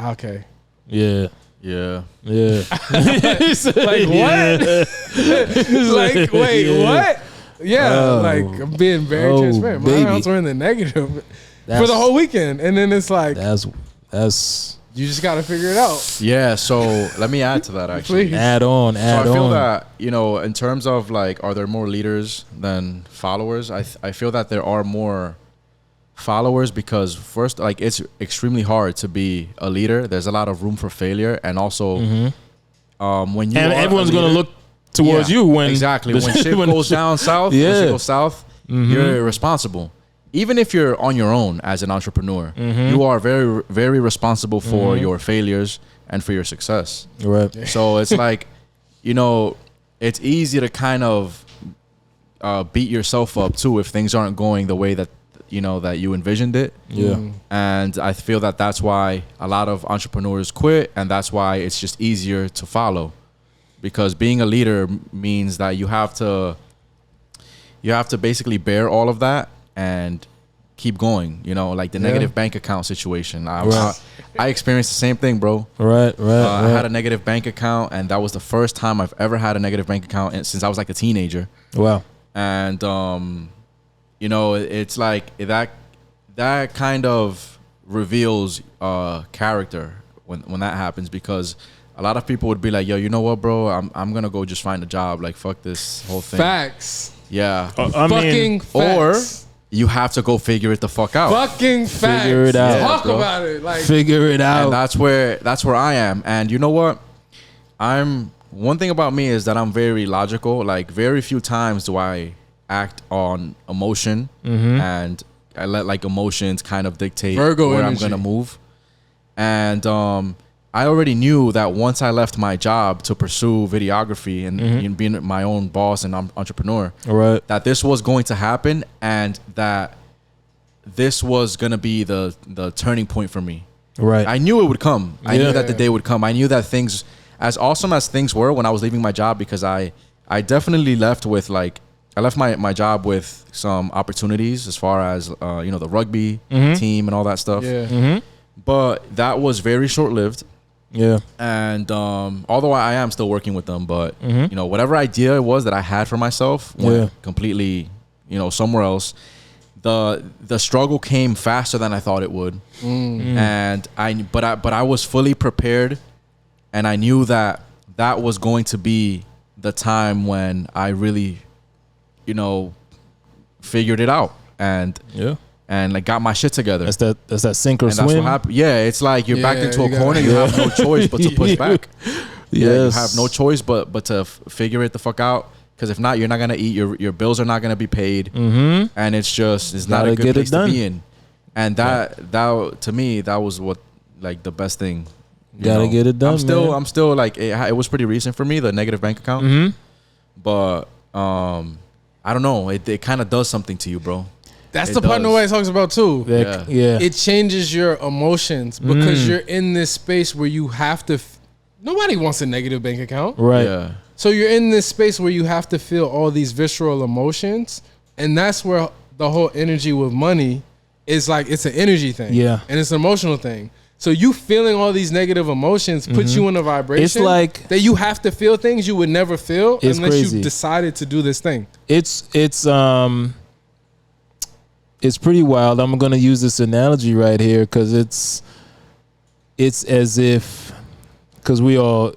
okay. Yeah. Yeah. Yeah. Like what? Like wait, what? Yeah, like I'm being very transparent. My accounts were in the negative for the whole weekend, and then it's like that's you just got to figure it out. Yeah. So let me add to that. Actually, Please. add on. So I feel that, you know, in terms of like, are there more leaders than followers? I feel that there are more followers, because first, like, it's extremely hard to be a leader. There's a lot of room for failure, and also when you and are everyone's a leader, gonna look towards you when exactly when shit goes down south. Yeah. When shit goes south, you're responsible. Even if you're on your own as an entrepreneur, you are very, very responsible for your failures and for your success. Right. So it's like, you know, it's easy to kind of beat yourself up too if things aren't going the way that, you know, that you envisioned it. Yeah. And I feel that that's why a lot of entrepreneurs quit, and that's why it's just easier to follow, because being a leader means that you have to basically bear all of that and keep going, you know, like the negative bank account situation. I experienced the same thing, bro. Right. I had a negative bank account, and that was the first time I've ever had a negative bank account since I was like a teenager. Wow. And you know, it's like that kind of reveals character when that happens, because a lot of people would be like, yo, you know what, bro, I'm gonna go just find a job, like fuck this whole thing. Facts. Yeah. Fucking facts. Or you have to go figure it the fuck out. Fucking facts. Figure it out. Talk bro. about it. Like, Figure it out. And that's where I am. And you know what? One thing about me is that I'm very logical. Like, very few times do I act on emotion, and I let like emotions kind of dictate Virgo where energy. I'm gonna move. And I already knew that once I left my job to pursue videography and being my own boss and entrepreneur, Right. that this was going to happen, and that this was gonna be the turning point for me. Right. I knew it would come. I knew Yeah. that the day would come. I knew that things, as awesome as things were when I was leaving my job, because I definitely left with like, I left my job with some opportunities as far as you know, the rugby team and all that stuff. yeah. But that was very short lived. Yeah. And although I am still working with them, but you know, whatever idea it was that I had for myself went completely, you know, somewhere else. The struggle came faster than I thought it would, and I was fully prepared, and I knew that was going to be the time when I really, you know, figured it out and like got my shit together. That's that sink or And swim. that's what happened. Yeah, it's like you're backed into a you corner. You have no choice but to push back. Yeah, you Yes. have no choice but to figure it the fuck out. Because if not, you're not gonna eat. Your bills are not gonna be paid, and it's not a Gotta good get it place to done. be in. And that to me, that was what, like, the best thing. You Gotta know? get it done, I'm still like, it was pretty recent for me, the negative bank account. But I don't know. It kind of does something to you, bro. That's It the part does. nobody talks about too. Yeah. It changes your emotions because you're in this space where you have to. Nobody wants a negative bank account. Right. Yeah. So you're in this space where you have to feel all these visceral emotions, and that's where the whole energy with money is like, it's an energy thing. Yeah. And it's an emotional thing. So you feeling all these negative emotions puts you in a vibration. It's like that you have to feel things you would never feel unless crazy. you decided to do this thing. It's pretty wild. I'm gonna use this analogy right here because it's as if, because we all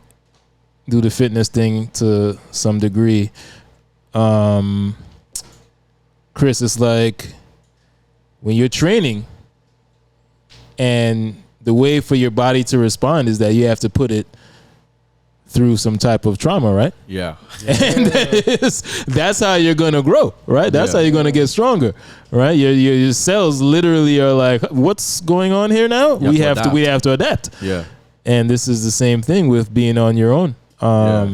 do the fitness thing to some degree. Chris, it's like when you're training and the way for your body to respond is that you have to put it through some type of trauma, right? Yeah. And that's how you're gonna grow, right? That's how you're gonna get stronger, right? Your cells literally are like, what's going on here now? We have to adapt. Yeah. And this is the same thing with being on your own,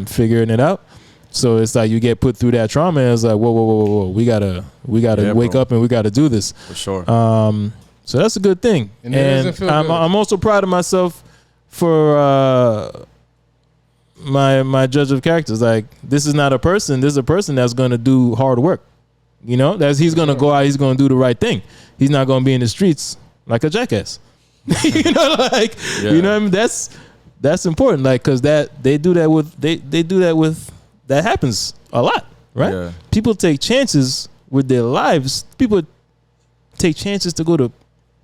figuring it out. So it's like you get put through that trauma, and it's like, whoa, we gotta wake up and we gotta do this for sure. So that's a good thing, and I'm also proud of myself for my judge of characters. Like, this is not a person. This is a person that's gonna do hard work. You know, he's gonna go out. He's gonna do the right thing. He's not gonna be in the streets like a jackass. You know, like you know what I mean? That's important. Like, because they do that with that happens a lot, right? Yeah. People take chances with their lives. People take chances to go to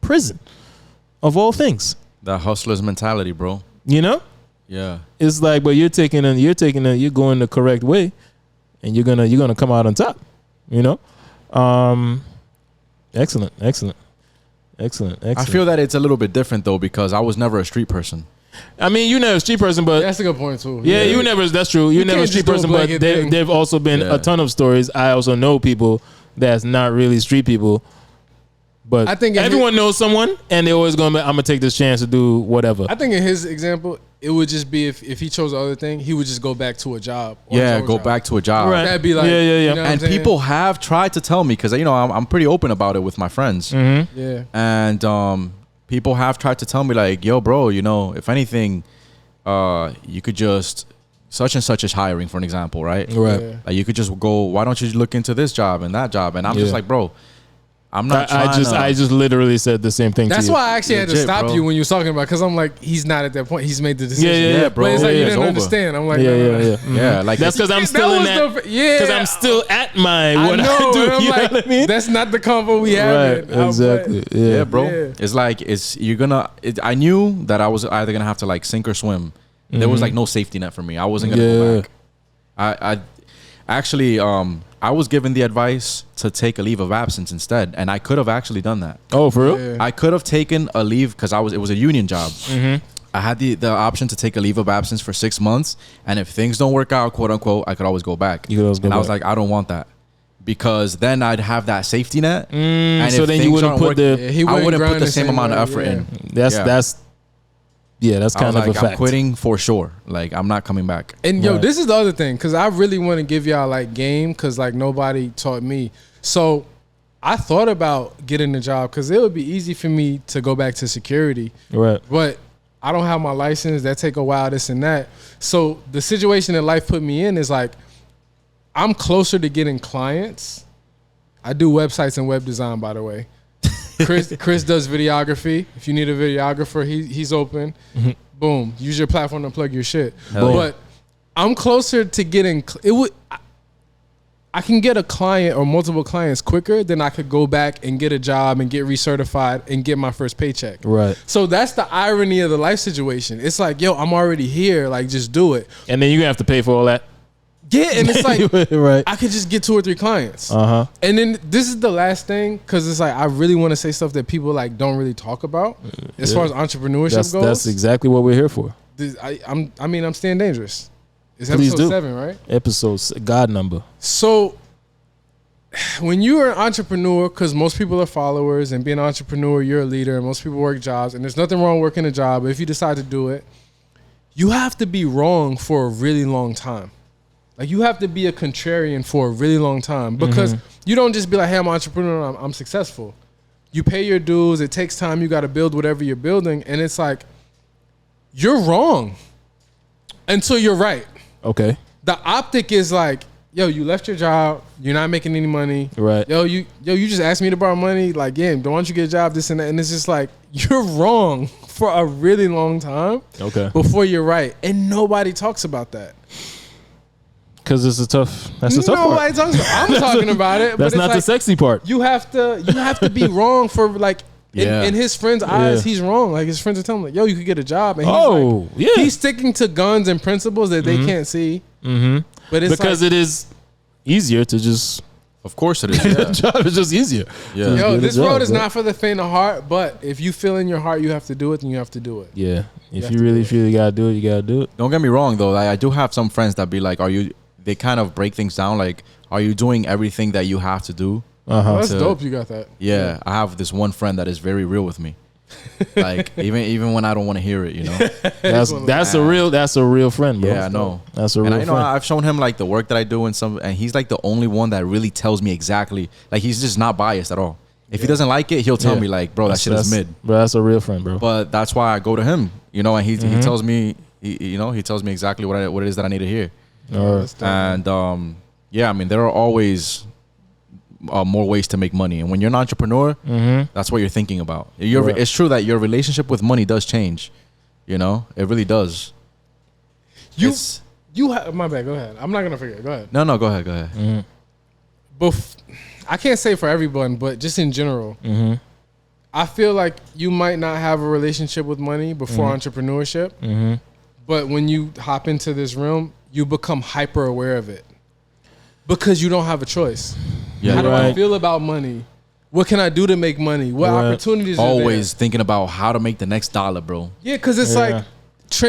prison, of all things. That hustler's mentality, bro. You know? Yeah. It's like, but you're going the correct way, and you're gonna come out on top. You know? Excellent. I feel that it's a little bit different though, because I was never a street person. I mean, you're never a street person, but that's a good point too. Yeah, you never. That's true. You're never a street person, but there've also been a ton of stories. I also know people that's not really street people, but I think everyone knows someone, and they're always going. I'm gonna take this chance to do whatever. I think in his example, it would just be if he chose the other thing, he would just go back to a job. Back to a job. Right. That'd be like, yeah. You know and people have tried to tell me, because I'm pretty open about it with my friends. Mm-hmm. Yeah. And people have tried to tell me like, yo, bro, if anything, you could just such and such is hiring, for an example, right? Right. Yeah. Like, you could just go, why don't you look into this job and that job? And I'm just like, bro, I'm not I just literally said the same thing to you. That's why I actually had to stop bro. you when you was talking about, because I'm like, he's not at that point. He's made the decision. Yeah, bro. But it's like you it's didn't over. understand. I'm like, Yeah. Mm-hmm. Yeah, like that's because I'm still in that. Because I'm still at my what I do. I'm You like, know what I mean? that's not the combo we have. Right. Exactly. Yeah, bro. Yeah. It's like I knew that I was either gonna have to like sink or swim. There was like no safety net for me. I wasn't gonna go back. I actually I was given the advice to take a leave of absence instead, and I could have actually done that. Oh, for real? Yeah. I could have taken a leave because it was a union job. Mm-hmm. I had the option to take a leave of absence for 6 months, and if things don't work out, quote unquote, I could always go back. You could always go and back. I was like, I don't want that, because then I'd have that safety net. And so if then you things wouldn't aren't put working, I wouldn't put the same amount of effort in. That's kind of a fact. I'm quitting for sure. Like, I'm not coming back. And yo, this is the other thing, because I really want to give y'all like game, because like nobody taught me. So I thought about getting a job, because it would be easy for me to go back to security. Right. But I don't have my license. That take a while, this and that. So the situation that life put me in is like, I'm closer to getting clients. I do websites and web design, by the way. Chris does videography. If you need a videographer, he's open. Mm-hmm. Boom. Use your platform to plug your shit. Hell but I'm closer to getting I can get a client or multiple clients quicker than I could go back and get a job and get recertified and get my first paycheck. Right. So that's the irony of the life situation. It's like, yo, I'm already here. Like, just do it. And then you're gonna have to pay for all that. Yeah, and it's like, right. I could just get 2 or 3 clients. Uh-huh. And then this is the last thing, because it's like, I really want to say stuff that people like don't really talk about as far as entrepreneurship goes. That's exactly what we're here for. I'm staying dangerous. It's Please episode do. 7, right? God number. So when you're an entrepreneur, because most people are followers, and being an entrepreneur, you're a leader, and most people work jobs, and there's nothing wrong working a job, but if you decide to do it, you have to be wrong for a really long time. Like, you have to be a contrarian for a really long time, because you don't just be like, hey, I'm an entrepreneur, I'm successful. You pay your dues. It takes time. You got to build whatever you're building. And it's like, you're wrong until you're right. Okay. The optic is like, yo, you left your job. You're not making any money. Right. Yo, you just asked me to borrow money. Like, yeah, don't want you get a job, this and that. And it's just like, you're wrong for a really long time. Okay. Before you're right, and nobody talks about that. Because it's a tough. That's a tough part. Nobody talks about. I'm talking about it. That's but not it's the sexy part. You have to be wrong for like. In his friends' eyes, he's wrong. Like his friends are telling him, like, "Yo, you could get a job." And he's he's sticking to guns and principles that they can't see. Mm-hmm. But it's because it is easier to just. Of course it is. The job is just easier. Yeah. Yo, this road is not for the faint of heart. But if you feel in your heart you have to do it, then you have to do it. Yeah. If you really feel you gotta do it, you gotta do it. Don't get me wrong though. I do have some friends that be like, "Are you?" They kind of break things down. Like, "Are you doing everything that you have to do?" That's dope. You got that. Yeah, I have this one friend that is very real with me. Like even when I don't want to hear it, you know. That's a real friend, bro. Yeah, I know. That's a real friend. I've shown him like the work that I do and he's like the only one that really tells me exactly. Like he's just not biased at all. If he doesn't like it, he'll tell me like, "Bro, that shit is mid." Bro, that's a real friend, bro. But that's why I go to him, you know, and he tells me, he tells me exactly what it is that I need to hear. And I mean, there are always more ways to make money, and when you're an entrepreneur, that's what you're thinking about. It's true that your relationship with money does change. You know, it really does. My bad. Go ahead. I'm not gonna forget. Go ahead. No, go ahead. I can't say for everyone, but just in general, I feel like you might not have a relationship with money before entrepreneurship, but when you hop into this realm, you become hyper aware of it because you don't have a choice. Yeah. How do I feel about money? What can I do to make money? What opportunities are there? Always thinking about how to make the next dollar, bro. Yeah, because it's like,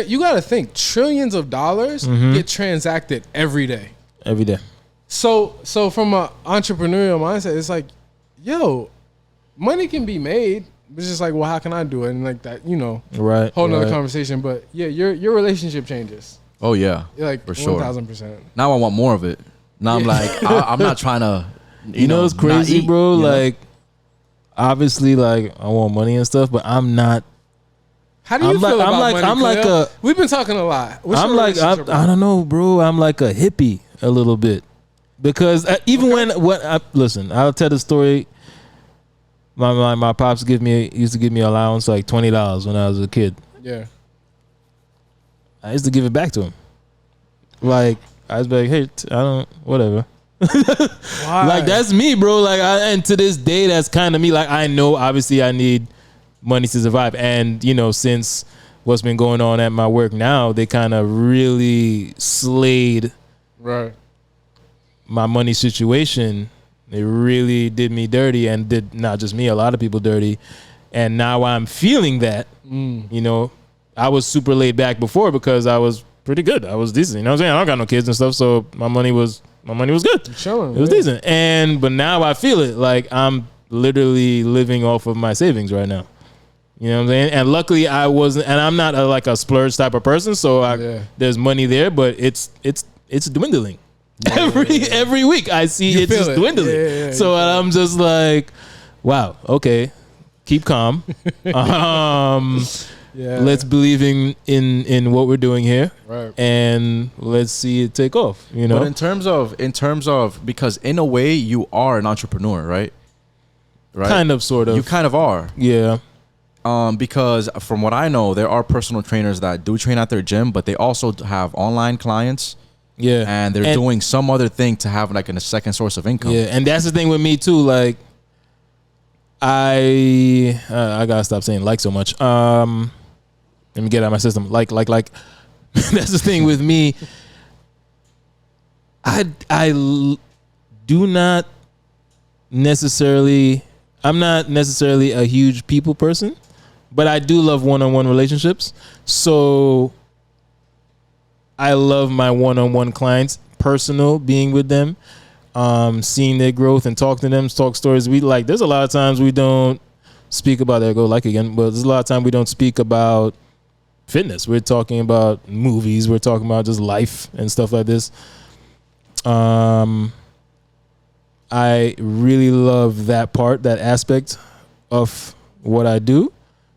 you got to think, trillions of dollars get transacted every day. Every day. So from an entrepreneurial mindset, it's like, yo, money can be made. It's just like, well, how can I do it? And like that, you know, whole nother conversation. But yeah, your relationship changes. Oh yeah, like for sure, 1000%. Now I want more of it. Now I'm like, I'm not trying to. You know, it's crazy, bro. Like, obviously, like I want money and stuff, but I'm not. How do you feel about money? We've been talking a lot. I don't know, bro. I'm like a hippie a little bit because listen, I'll tell the story. My pops used to give me allowance like $20 when I was a kid. Yeah. I used to give it back to him. Like I was like, hey, whatever. Why? Like that's me, bro. Like and to this day, that's kind of me. Like I know, obviously, I need money to survive, and you know, since what's been going on at my work now, they kind of really slayed my money situation. They really did me dirty, and did not just me, a lot of people dirty. And now I'm feeling that. You know, I was super laid back before because I was pretty good. I was decent. You know what I'm saying? I don't got no kids and stuff, so my money was good. Chilling, it was decent. But now I feel it. Like I'm literally living off of my savings right now. You know what I'm saying? And luckily I wasn't, and I'm not like a splurge type of person, so there's money there, but it's dwindling. Every week I see it's just dwindling. So I'm just like, wow, okay, keep calm. Let's believe in what we're doing here, and let's see it take off. You know, but in terms of because in a way you are an entrepreneur, right? Kind of, sort of. You kind of are, yeah. Because from what I know, there are personal trainers that do train at their gym, but they also have online clients. Yeah, and they're doing some other thing to have like a second source of income. Yeah, and that's the thing with me too. Like, I gotta stop saying like so much. Let me get out of my system. Like. That's the thing with me. I do not necessarily. I'm not necessarily a huge people person, but I do love one-on-one relationships. So I love my one-on-one clients, personal, being with them, seeing their growth and talk to them, talk stories. There's a lot of times we don't speak about but there's a lot of times we don't speak about fitness. We're talking about movies. We're talking about just life and stuff like this. I really love that aspect of what I do.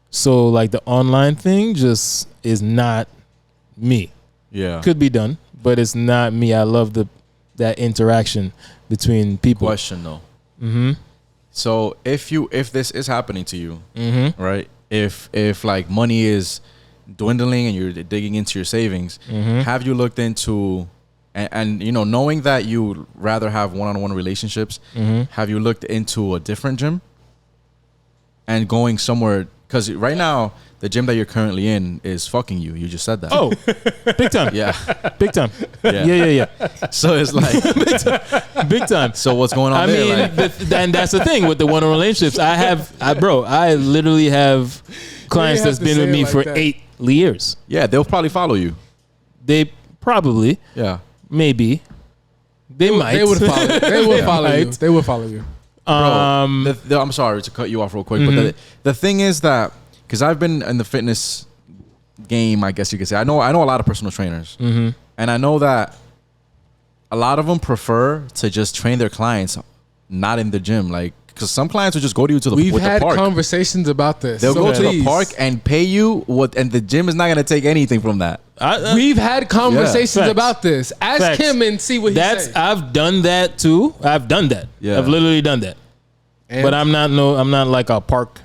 So like the online thing just is not me. Yeah. Could be done, but it's not me. I love that interaction between people. Question though. So if this is happening to you, right? if like money is dwindling and you're digging into your savings, have you looked into and you know, knowing that you rather have one-on-one relationships, have you looked into a different gym and going somewhere? Because right now the gym that you're currently in is fucking you. You just said that. Oh, big time. Yeah. Big time. Yeah. Yeah. So it's like Big time. so what's going on I there? mean, Like, and that's the thing with the one-on-one relationships. I literally have clients have that's to been say with it me like for that. 8 years. yeah, they'll probably follow you. They probably, Yeah. maybe, they might. They would follow. They would follow you. Right. They would follow you. Bro, I'm sorry to cut you off real quick, but the thing is that because I've been in the fitness game, I guess you could say, I know a lot of personal trainers, and I know that a lot of them prefer to just train their clients not in the gym, like because some clients will just go to you to the We've with had the park. conversations about this. They'll so go to the please. park and pay you what, and the gym is not gonna take anything from that. We've had conversations Facts. about this. Ask Facts. him and see what he says. I've done that too. I've done that. Yeah. I've literally done that. But I'm not like a park.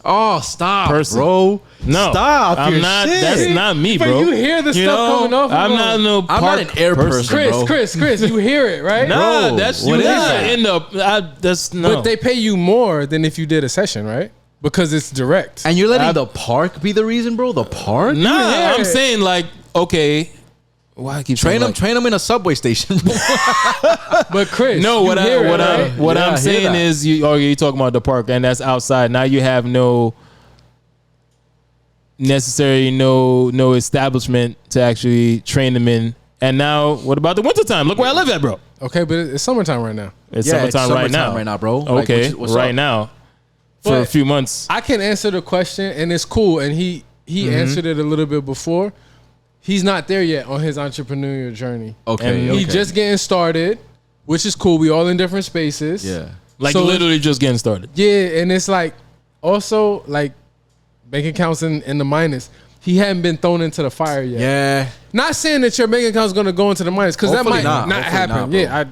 Oh, stop, Person. bro! No, Stop. I'm your not. shit. That's not me, But bro. you hear the You stuff know, coming off of I'm him. not no I'm not park an air person, bro. Chris, you hear it, right? Nah, Bro, that's what you. is Not that? in the. That's no. But they pay you more than if you did a session, right? Because it's direct. And you're letting the park be the reason, bro? The park? Nah, hear I'm it. saying like, okay, why I keep saying Train them in a subway station. But Chris, No, you what hear it, right? I'm Yeah, I hear saying that. is you talking about the park and that's outside. Now you have no establishment to actually train them in. And now what about the wintertime? Look where I live at, bro. Okay, but it's summertime right now. It's Yeah, it's summertime right summertime now. right now, bro. Like, Okay, what's right up? now for a But- few months. I can answer the question, and it's cool. And he answered it a little bit before. He's not there yet on his entrepreneurial journey. Okay. And okay. He just getting started, which is cool. We all in different spaces. Yeah. Like So literally just getting started. Yeah, and it's like also like bank accounts in the minus. He hadn't been thrown into the fire yet. Yeah. Not saying that your bank account's gonna go into the minus because that Hopefully might not. not Hopefully happen. not, bro. Yeah,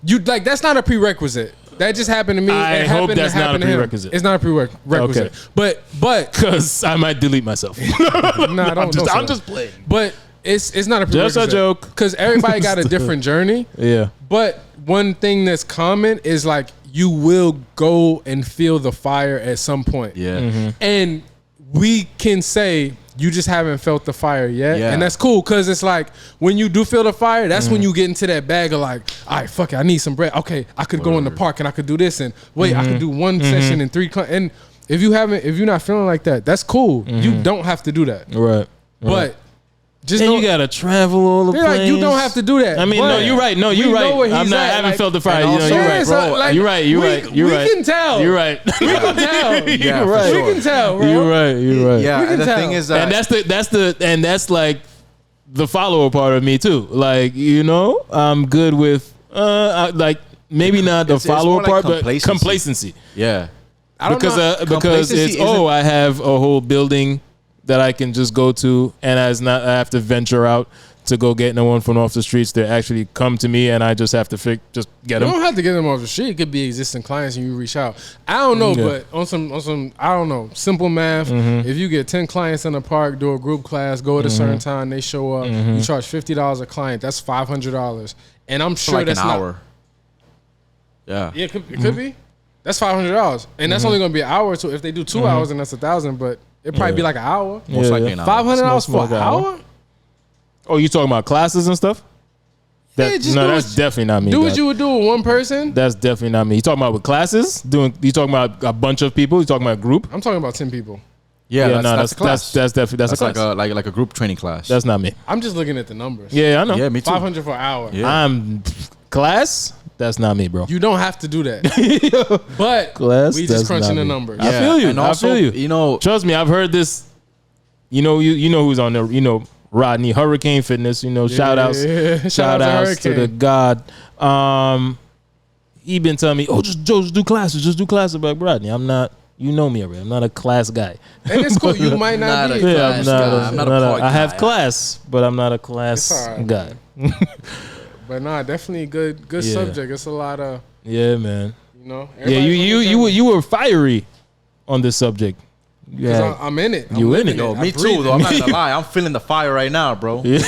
you like that's not a prerequisite. That just happened to me. I It hope happened, that's it not happened a to him. prerequisite. It's not a prerequisite. Okay. But Because I might delete myself. nah, don't say I'm that. just playing. But it's not a Just prerequisite. a joke. Because everybody got a different journey. Yeah. But one thing that's common is like you will go and feel the fire at some point. Yeah. Mm-hmm. And we can say you just haven't felt the fire yet. Yeah. And that's cool because it's like when you do feel the fire, that's Mm-hmm. when you get into that bag of like, all right, fuck it, I need some bread. Okay, I could go in the park and I could do this and wait, I Mm-hmm. could do one session in 3 and if you're not feeling like that, that's cool. You don't have to do that. Right. But just And know, you gotta travel all the they're places. like, you don't have to do that. I mean, But no, you're right. No, we you're know where right. he's I at, haven't like- felt the fire. and You know, also- you're Yeah, right. so, bro. like, You're right. You're we- right. You're we right. can tell. You're right. We can tell. Yeah, You're for right. sure. We can tell, bro. You're right. You're right. Yeah. We can And the tell. thing is that And that's like the follower part of me too. Like, you know, I'm good with like maybe not the It's follower more like part, but complacency. complacency. yeah. I don't Because know. because Complacency it's isn't- I have a whole building that I can just go to, and I have to venture out to go get no one from off the streets. They actually come to me, and I just have to just get You them. don't have to get them off the street. It could be existing clients and you reach out. I don't know, Yeah. but on some I don't know, simple math. Mm-hmm. If you get 10 clients in the park, do a group class, go at a certain time, they show up, Mm-hmm. you charge $50 a client. That's $500, and I'm For sure like that's an not. hour. Yeah. Yeah, it could be. That's $500, and that's only gonna be an hour. So if they do 2 hours, then that's 1,000. But it probably be like an hour. Most likely an hour. $500 Small for an hour. hour. Oh, you talking about classes and stuff? Yeah, just no, do that's what- definitely not me. Do dog. what you would do with one person. That's definitely not me. You talking about with classes? You talking about a bunch of people? You talking about a group? I'm talking about 10 people. Yeah. no, That's a class. that's definitely that's a That's class. like a group training class. That's not me. I'm just looking at the numbers. Yeah, I know. yeah, me too. 500 for an hour. Yeah. I'm class. That's not me, bro. You don't have to do that. But Class, we that's just crunching not the me. numbers. I feel you. And I also, feel you. You know, Trust me, I've heard this. You know who's on there. You know Rodney Hurricane Fitness. You know, shout outs Yeah. shout outs to the Hurricane. God. He been telling me, oh, just do classes, just do classes. But Rodney, I'm not. You know me already. I'm not a class guy. And it's cool. You might not, Not be. a- Yeah, Class guy. I'm not a part I have guy. class, but I'm not a class It's all right, guy. But nah, definitely a good Yeah. subject. It's a lot of, Yeah, man. you know. Yeah, you were fiery on this subject. Because I'm in it. You in it. Yo, me too, though. I'm not gonna lie. I'm feeling the fire right now, bro. Yeah.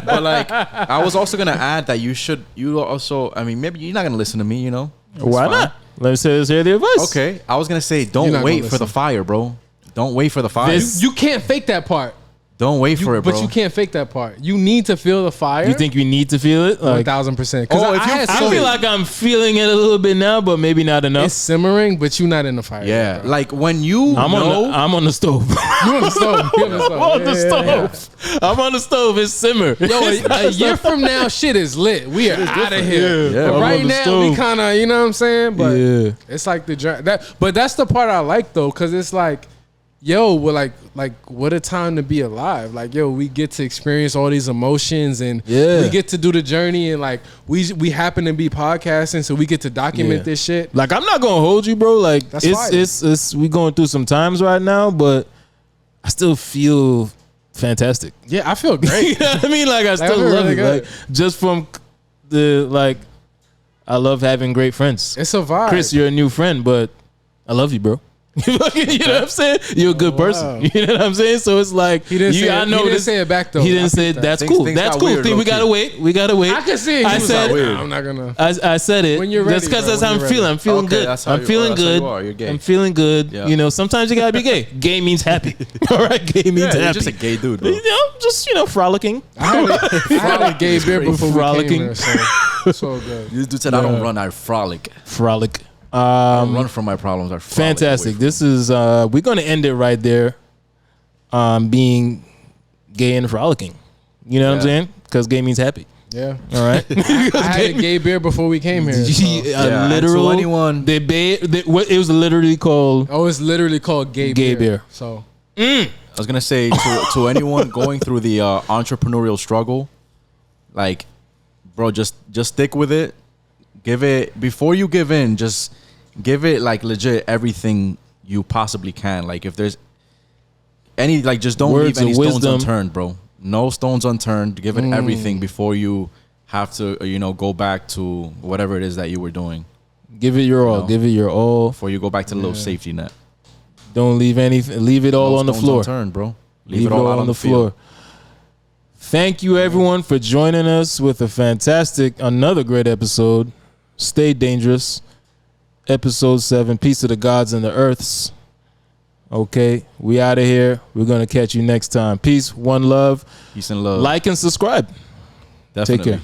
But like, I was also gonna add that you also, I mean, maybe you're not gonna listen to me, you know? Why not? Let's hear the advice. Okay. I was gonna say, don't wait for the fire, bro. Don't wait for the fire. You can't fake that part. Don't wait for it, bro. But you can't fake that part. You need to feel the fire. You think you need to feel it? Like, 1,000%. Oh, I feel like I'm feeling it a little bit now, but maybe not enough. it's simmering, but you're not in the fire. yeah. Yet, bro. Like when you I'm on the stove. You on the stove. You on the stove. I'm on the Yeah. stove. I'm on the stove. It's simmer. Yo, a year from now, shit is lit. We are out of here. Yeah, But I'm right on the now, stove. we kind of, you know what I'm saying? But Yeah. it's like the but that's the part I like though, because it's like, yo, we're like what a time to be alive. Like, yo, we get to experience all these emotions and we get to do the journey, and like we happen to be podcasting, so we get to document this shit. Like, I'm not gonna hold you, bro. Like, That's it's we going through some times right now, but I still feel fantastic. Yeah, I feel great. You know what I mean? Like, I still feel love really it. good. Like, just from the I love having great friends. It's a vibe. Chris, you're a new friend, but I love you, bro. You know what I'm saying? You're a good person. You know what I'm saying? So it's like, He didn't say it back though. He didn't say it. That's cool. That's cool. Weird, We gotta wait. We gotta wait. I can see it. I said, I'm not gonna. I said it. When you're ready, that's because bro, that's how when I'm you're feeling. ready. I'm feeling Okay, good. that's how I'm you- feeling that's how good. you are. You're gay. I'm feeling good. Yeah. You know, sometimes you gotta be gay. Gay means happy. All right, gay means you're happy. just a gay dude, bro. You know, just frolicking. I had a gay beer before Frolicking. we came there, so good. This dude said, I don't run, I frolic. Frolic. I don't run from my problems. I frolic Fantastic. away from This is we're gonna end it right there. Being gay and frolicking. You know what I'm saying? Because gay means happy. Yeah. All right. I had a gay beer before we came here. so- Yeah, and literal. to anyone- it was literally called. Oh, it's literally called gay beer. So I was gonna say to anyone going through the entrepreneurial struggle, like, bro, just stick with it. Give it before you give in. Just give it like legit everything you possibly can. Like, if there's any, like, just don't Words leave any of stones wisdom. unturned, bro. No stones unturned. Give it everything before you have to, go back to whatever it is that you were doing. Give it your all. No. Give it your all. Before you go back to the little safety net. Don't leave anything. Leave it all No on the stones floor. unturned, bro. Leave it all on the floor. Thank you, everyone, for joining us with another great episode. Stay dangerous. Episode 7. Peace to the gods and the earths. Okay, we out of here. We're gonna catch you next time. Peace, one love. Peace and love. Like and subscribe. Definitely. Take care.